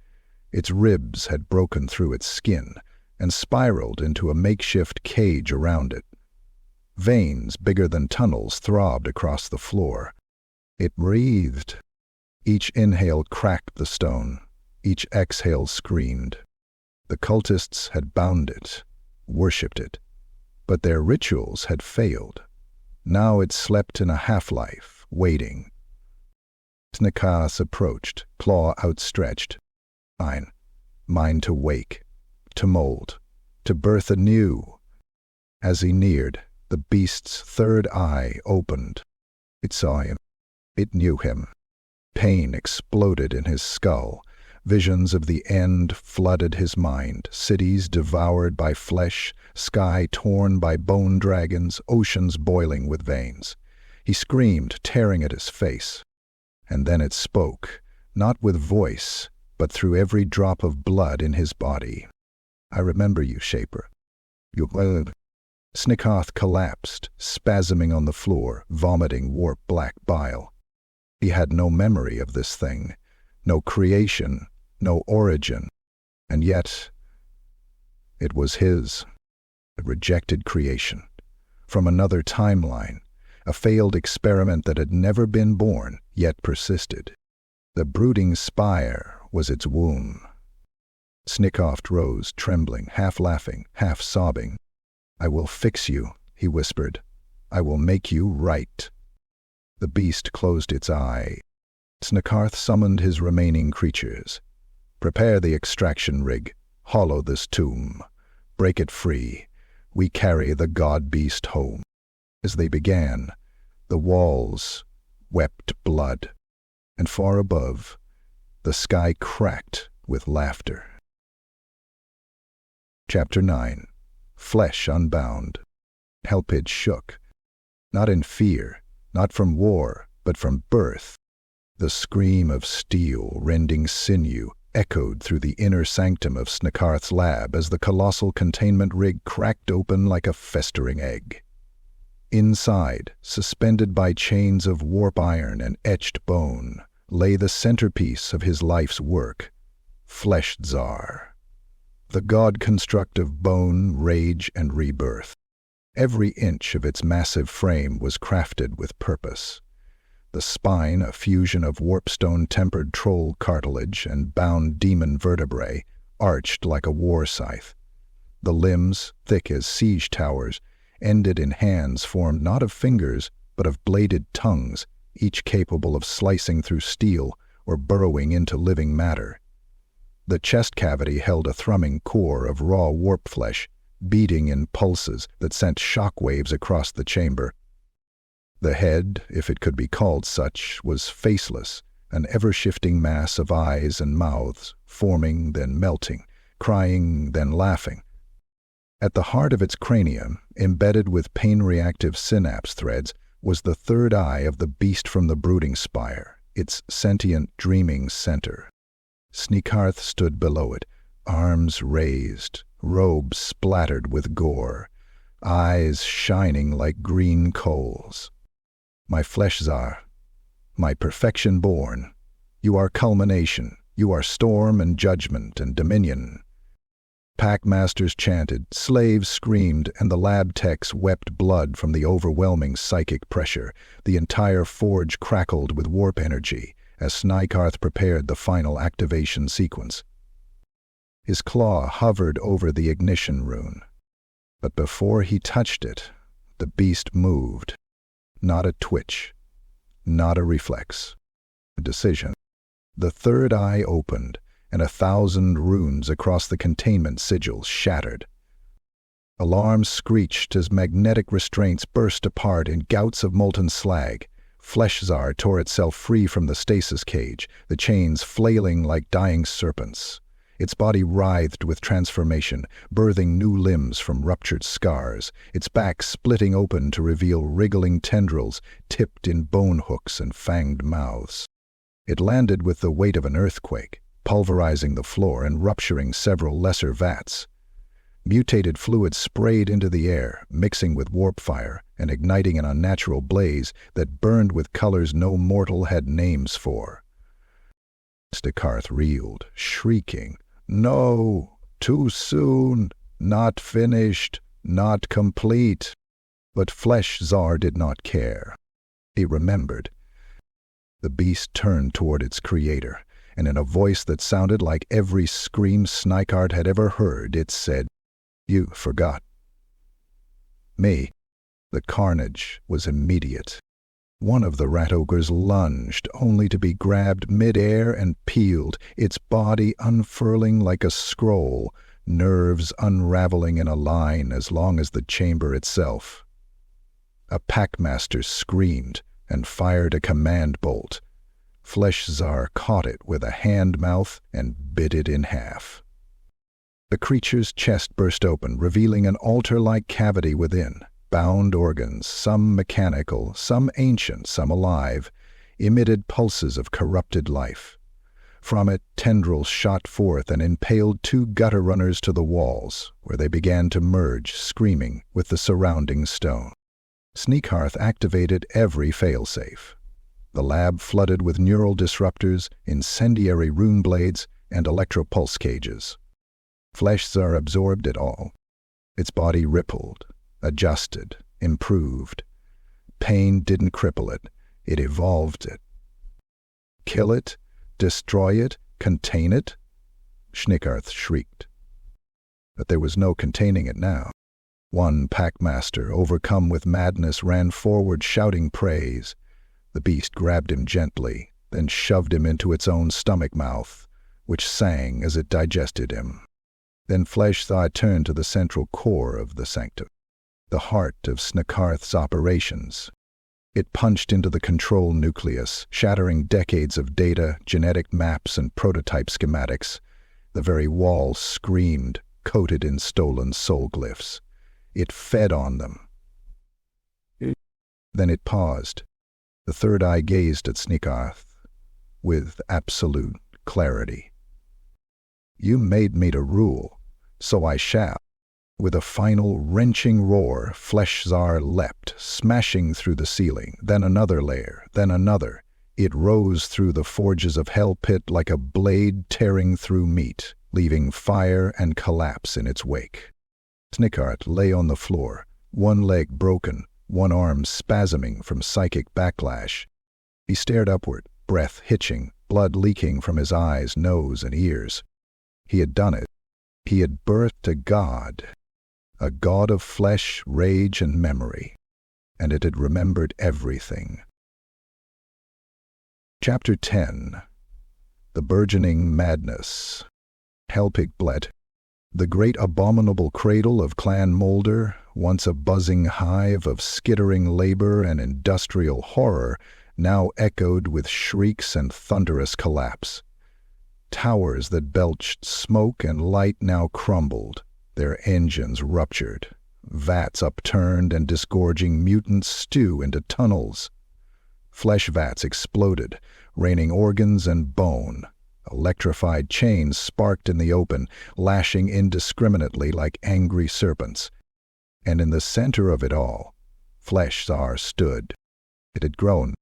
Speaker 1: Its ribs had broken through its skin and spiraled into a makeshift cage around it. Veins bigger than tunnels throbbed across the floor. It breathed. Each inhale cracked the stone. Each exhale screamed. The cultists had bound it, worshipped it. but their rituals had failed. Now it slept in a half-life, waiting. Snikkarth approached, claw outstretched. Mine to wake, to mold, to birth anew. As he neared, the beast's third eye opened. It saw him. It knew him. Pain exploded in his skull. Visions of the end flooded his mind, cities devoured by flesh, sky torn by bone dragons, oceans boiling with veins. He screamed, tearing at his face. And then it spoke, not with voice, but through every drop of blood in his body. "I remember you, Shaper. You will." Snikkarth collapsed, spasming on the floor, vomiting warp-black bile. He had no memory of this thing, no creation, no origin, and yet it was his, a rejected creation, from another timeline, a failed experiment that had never been born, yet persisted. The brooding spire was its womb. Snikkarth rose, trembling, half laughing, half sobbing. "I will fix you," he whispered. "I will make you right." The beast closed its eye. Snikkarth summoned his remaining creatures. "Prepare the extraction rig. Hollow this tomb. Break it free. We carry the god-beast home." As they began, the walls wept blood, and far above, the sky cracked with laughter. Chapter 9. Flesh Unbound. Helpage shook, not in fear, not from war, but from birth. The scream of steel rending sinew echoed through the inner sanctum of Snikkarth's lab as the colossal containment rig cracked open like a festering egg. Inside, suspended by chains of warp iron and etched bone, lay the centerpiece of his life's work, Flesh-Zar, the god-construct of bone, rage, and rebirth. Every inch of its massive frame was crafted with purpose. The spine, a fusion of warpstone-tempered troll cartilage and bound demon vertebrae, arched like a war scythe. The limbs, thick as siege towers, ended in hands formed not of fingers, but of bladed tongues, each capable of slicing through steel or burrowing into living matter. The chest cavity held a thrumming core of raw warp flesh, beating in pulses that sent shock waves across the chamber. The head, if it could be called such, was faceless, an ever-shifting mass of eyes and mouths, forming, then melting, crying, then laughing. At the heart of its cranium, embedded with pain-reactive synapse threads, was the third eye of the beast from the brooding spire, its sentient, dreaming center. Snikkarth stood below it, arms raised, robes splattered with gore, eyes shining like green coals. "My Flesh-Zar, my perfection born, you are culmination, you are storm and judgment and dominion." Packmasters chanted, slaves screamed, and the lab techs wept blood from the overwhelming psychic pressure. The entire forge crackled with warp energy as Snikkarth prepared the final activation sequence. His claw hovered over the ignition rune. But before he touched it, the beast moved. Not a twitch, not a reflex. A decision. The third eye opened, and 1,000 runes across the containment sigil shattered. Alarms screeched as magnetic restraints burst apart in gouts of molten slag. Flesh-Zar tore itself free from the stasis cage, the chains flailing like dying serpents. Its body writhed with transformation, birthing new limbs from ruptured scars, its back splitting open to reveal wriggling tendrils tipped in bone hooks and fanged mouths. It landed with the weight of an earthquake, pulverizing the floor and rupturing several lesser vats. Mutated fluid sprayed into the air, mixing with warp fire and igniting an unnatural blaze that burned with colors no mortal had names for. Snikkarth reeled, shrieking, "No! Too soon! Not finished! Not complete!" But Flesh-Zar did not care. He remembered. The beast turned toward its creator, and in a voice that sounded like every scream Snikkarth had ever heard, it said, "You forgot. Me. The carnage was immediate. One of the rat ogres lunged, only to be grabbed mid-air and peeled, its body unfurling like a scroll, nerves unraveling in a line as long as the chamber itself. A packmaster screamed and fired a command bolt. Flesh-Zar caught it with a hand-mouth and bit it in half. The creature's chest burst open, revealing an altar-like cavity within. Bound organs, some mechanical, some ancient, some alive, emitted pulses of corrupted life. From it, tendrils shot forth and impaled two gutter runners to the walls, where they began to merge, screaming, with the surrounding stone. Snikkarth activated every failsafe. The lab flooded with neural disruptors, incendiary rune blades, and electropulse cages. Flesh-Zar absorbed it all. Its body rippled, adjusted, improved. Pain didn't cripple it, it evolved it. Kill it? Destroy it? Contain it? Snikkarth shrieked. But there was no containing it now. One packmaster, overcome with madness, ran forward shouting praise. The beast grabbed him gently, then shoved him into its own stomach-mouth, which sang as it digested him. Then Flesh-Zar turned to the central core of the sanctum, the heart of Snikkarth's operations. It punched into the control nucleus, shattering decades of data, genetic maps, and prototype schematics. The very walls screamed, coated in stolen soul glyphs. It fed on them. Then it paused. The third eye gazed at Snikkarth with absolute clarity. You made me to rule, so I shall. With a final wrenching roar, Flesh-Zar leapt, smashing through the ceiling, then another layer, then another. It rose through the forges of Hell Pit like a blade tearing through meat, leaving fire and collapse in its wake. Snikkarth lay on the floor, one leg broken, one arm spasming from psychic backlash. He stared upward, breath hitching, blood leaking from his eyes, nose, and ears. He had done it. He had birthed a god of flesh, rage, and memory, and it had remembered everything. Chapter 10. The Burgeoning Madness. Helpig bled. The great abominable cradle of Clan Moulder, once a buzzing hive of skittering labor and industrial horror, now echoed with shrieks and thunderous collapse. Towers that belched smoke and light now crumbled, their engines ruptured, vats upturned and disgorging mutant stew into tunnels. Flesh vats exploded, raining organs and bone. Electrified chains sparked in the open, lashing indiscriminately like angry serpents. And in the center of it all, Flesh-Zar stood. It had grown.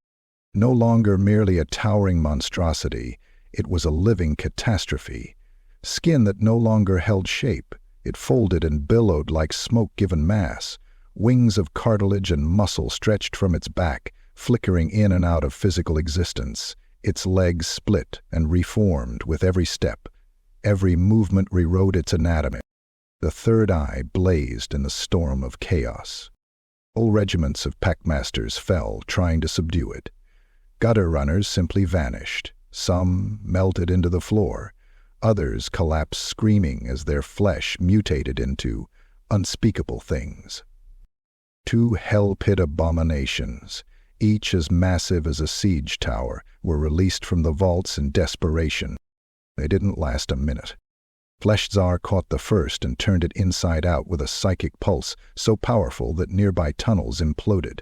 Speaker 1: No longer merely a towering monstrosity, it was a living catastrophe. Skin that no longer held shape, it folded and billowed like smoke-given mass. Wings of cartilage and muscle stretched from its back, flickering in and out of physical existence. Its legs split and reformed with every step. Every movement rewrote its anatomy. The third eye blazed in the storm of chaos. Whole regiments of packmasters fell trying to subdue it. Gutter runners simply vanished. Some melted into the floor. Others collapsed screaming as their flesh mutated into unspeakable things. Two hell pit abominations, each as massive as a siege tower, were released from the vaults in desperation. They didn't last a minute. Flesh-Zar caught the first and turned it inside out with a psychic pulse so powerful that nearby tunnels imploded.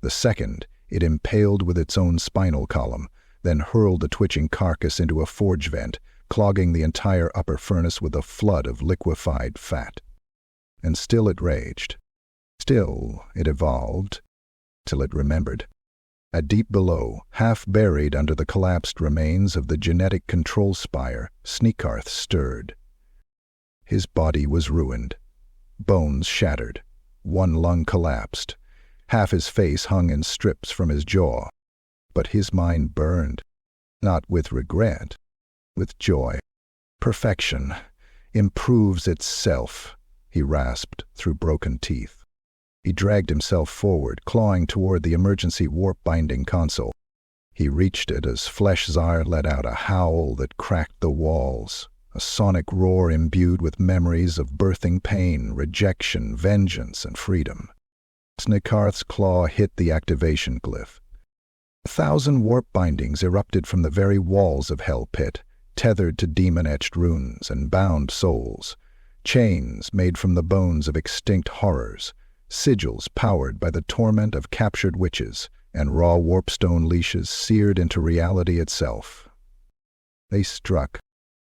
Speaker 1: The second, it impaled with its own spinal column, then hurled the twitching carcass into a forge vent, clogging the entire upper furnace with a flood of liquefied fat. And still it raged. Still it evolved, till it remembered. Deep below, half buried under the collapsed remains of the genetic control spire, Snikkarth stirred. His body was ruined. Bones shattered. One lung collapsed. Half his face hung in strips from his jaw. But his mind burned, not with regret, with joy. Perfection improves itself, he rasped through broken teeth. He dragged himself forward, clawing toward the emergency warp-binding console. He reached it as Flesh-Zar let out a howl that cracked the walls, a sonic roar imbued with memories of birthing pain, rejection, vengeance, and freedom. Snikkarth's claw hit the activation glyph. 1,000 warp bindings erupted from the very walls of Hell Pit, tethered to demon-etched runes and bound souls, chains made from the bones of extinct horrors, sigils powered by the torment of captured witches, and raw warpstone leashes seared into reality itself. They struck.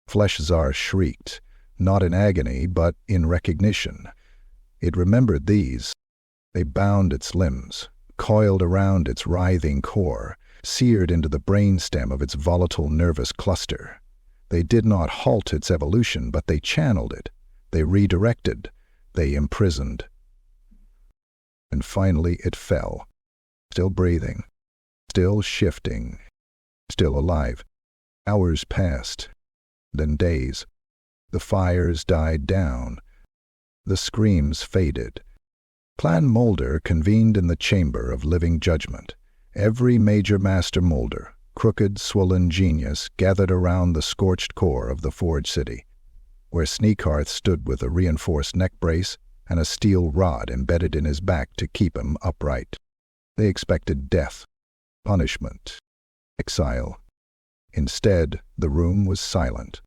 Speaker 1: Flesh-Zar shrieked, not in agony, but in recognition. It remembered these. They bound its limbs, coiled around its writhing core, seared into the brainstem of its volatile nervous cluster. They did not halt its evolution, but they channeled it. They redirected. They imprisoned. And finally it fell. Still breathing, still shifting, still alive. Hours passed, then days. The fires died down. The screams faded. Clan Moulder convened in the chamber of living judgment. Every major master Moulder, crooked, swollen genius, gathered around the scorched core of the Forge City, where Snikkarth stood with a reinforced neck brace and a steel rod embedded in his back to keep him upright. They expected death, punishment, exile. Instead, the room was silent.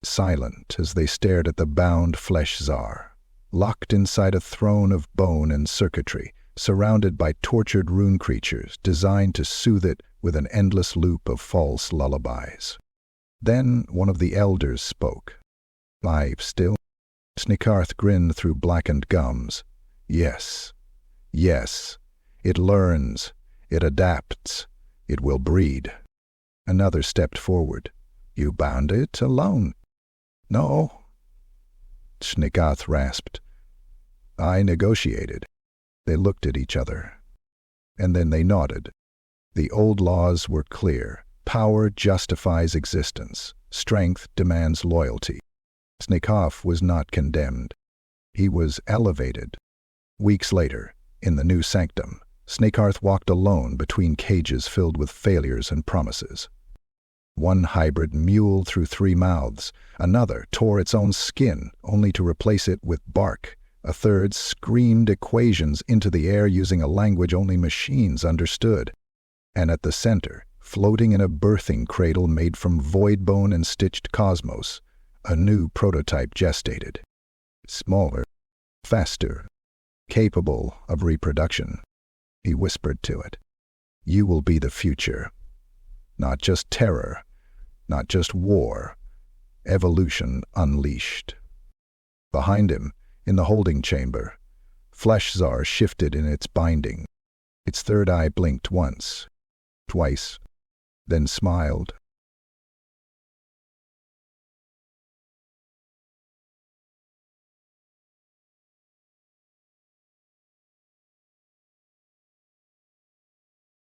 Speaker 1: Silent as they stared at the bound Flesh-Zar, locked inside a throne of bone and circuitry, surrounded by tortured rune creatures designed to soothe it with an endless loop of false lullabies. Then one of the elders spoke. "Live still?" Snikkarth grinned through blackened gums. "Yes. Yes. It learns. It adapts. It will breed." Another stepped forward. "You bound it alone?" "No," Snikkarth rasped. "I negotiated." They looked at each other, and then they nodded. The old laws were clear. Power justifies existence. Strength demands loyalty. Snikkarth was not condemned. He was elevated. Weeks later, in the new sanctum, Snikkarth walked alone between cages filled with failures and promises. One hybrid mewled through 3 mouths. Another tore its own skin, only to replace it with bark. A third screamed equations into the air using a language only machines understood. And at the center, floating in a birthing cradle made from void bone and stitched cosmos, a new prototype gestated. Smaller, faster, capable of reproduction. He whispered to it, "You will be the future. Not just terror, not just war, evolution unleashed." Behind him, in the holding chamber, Flesh-Zar shifted in its binding. Its third eye blinked once, twice, then smiled.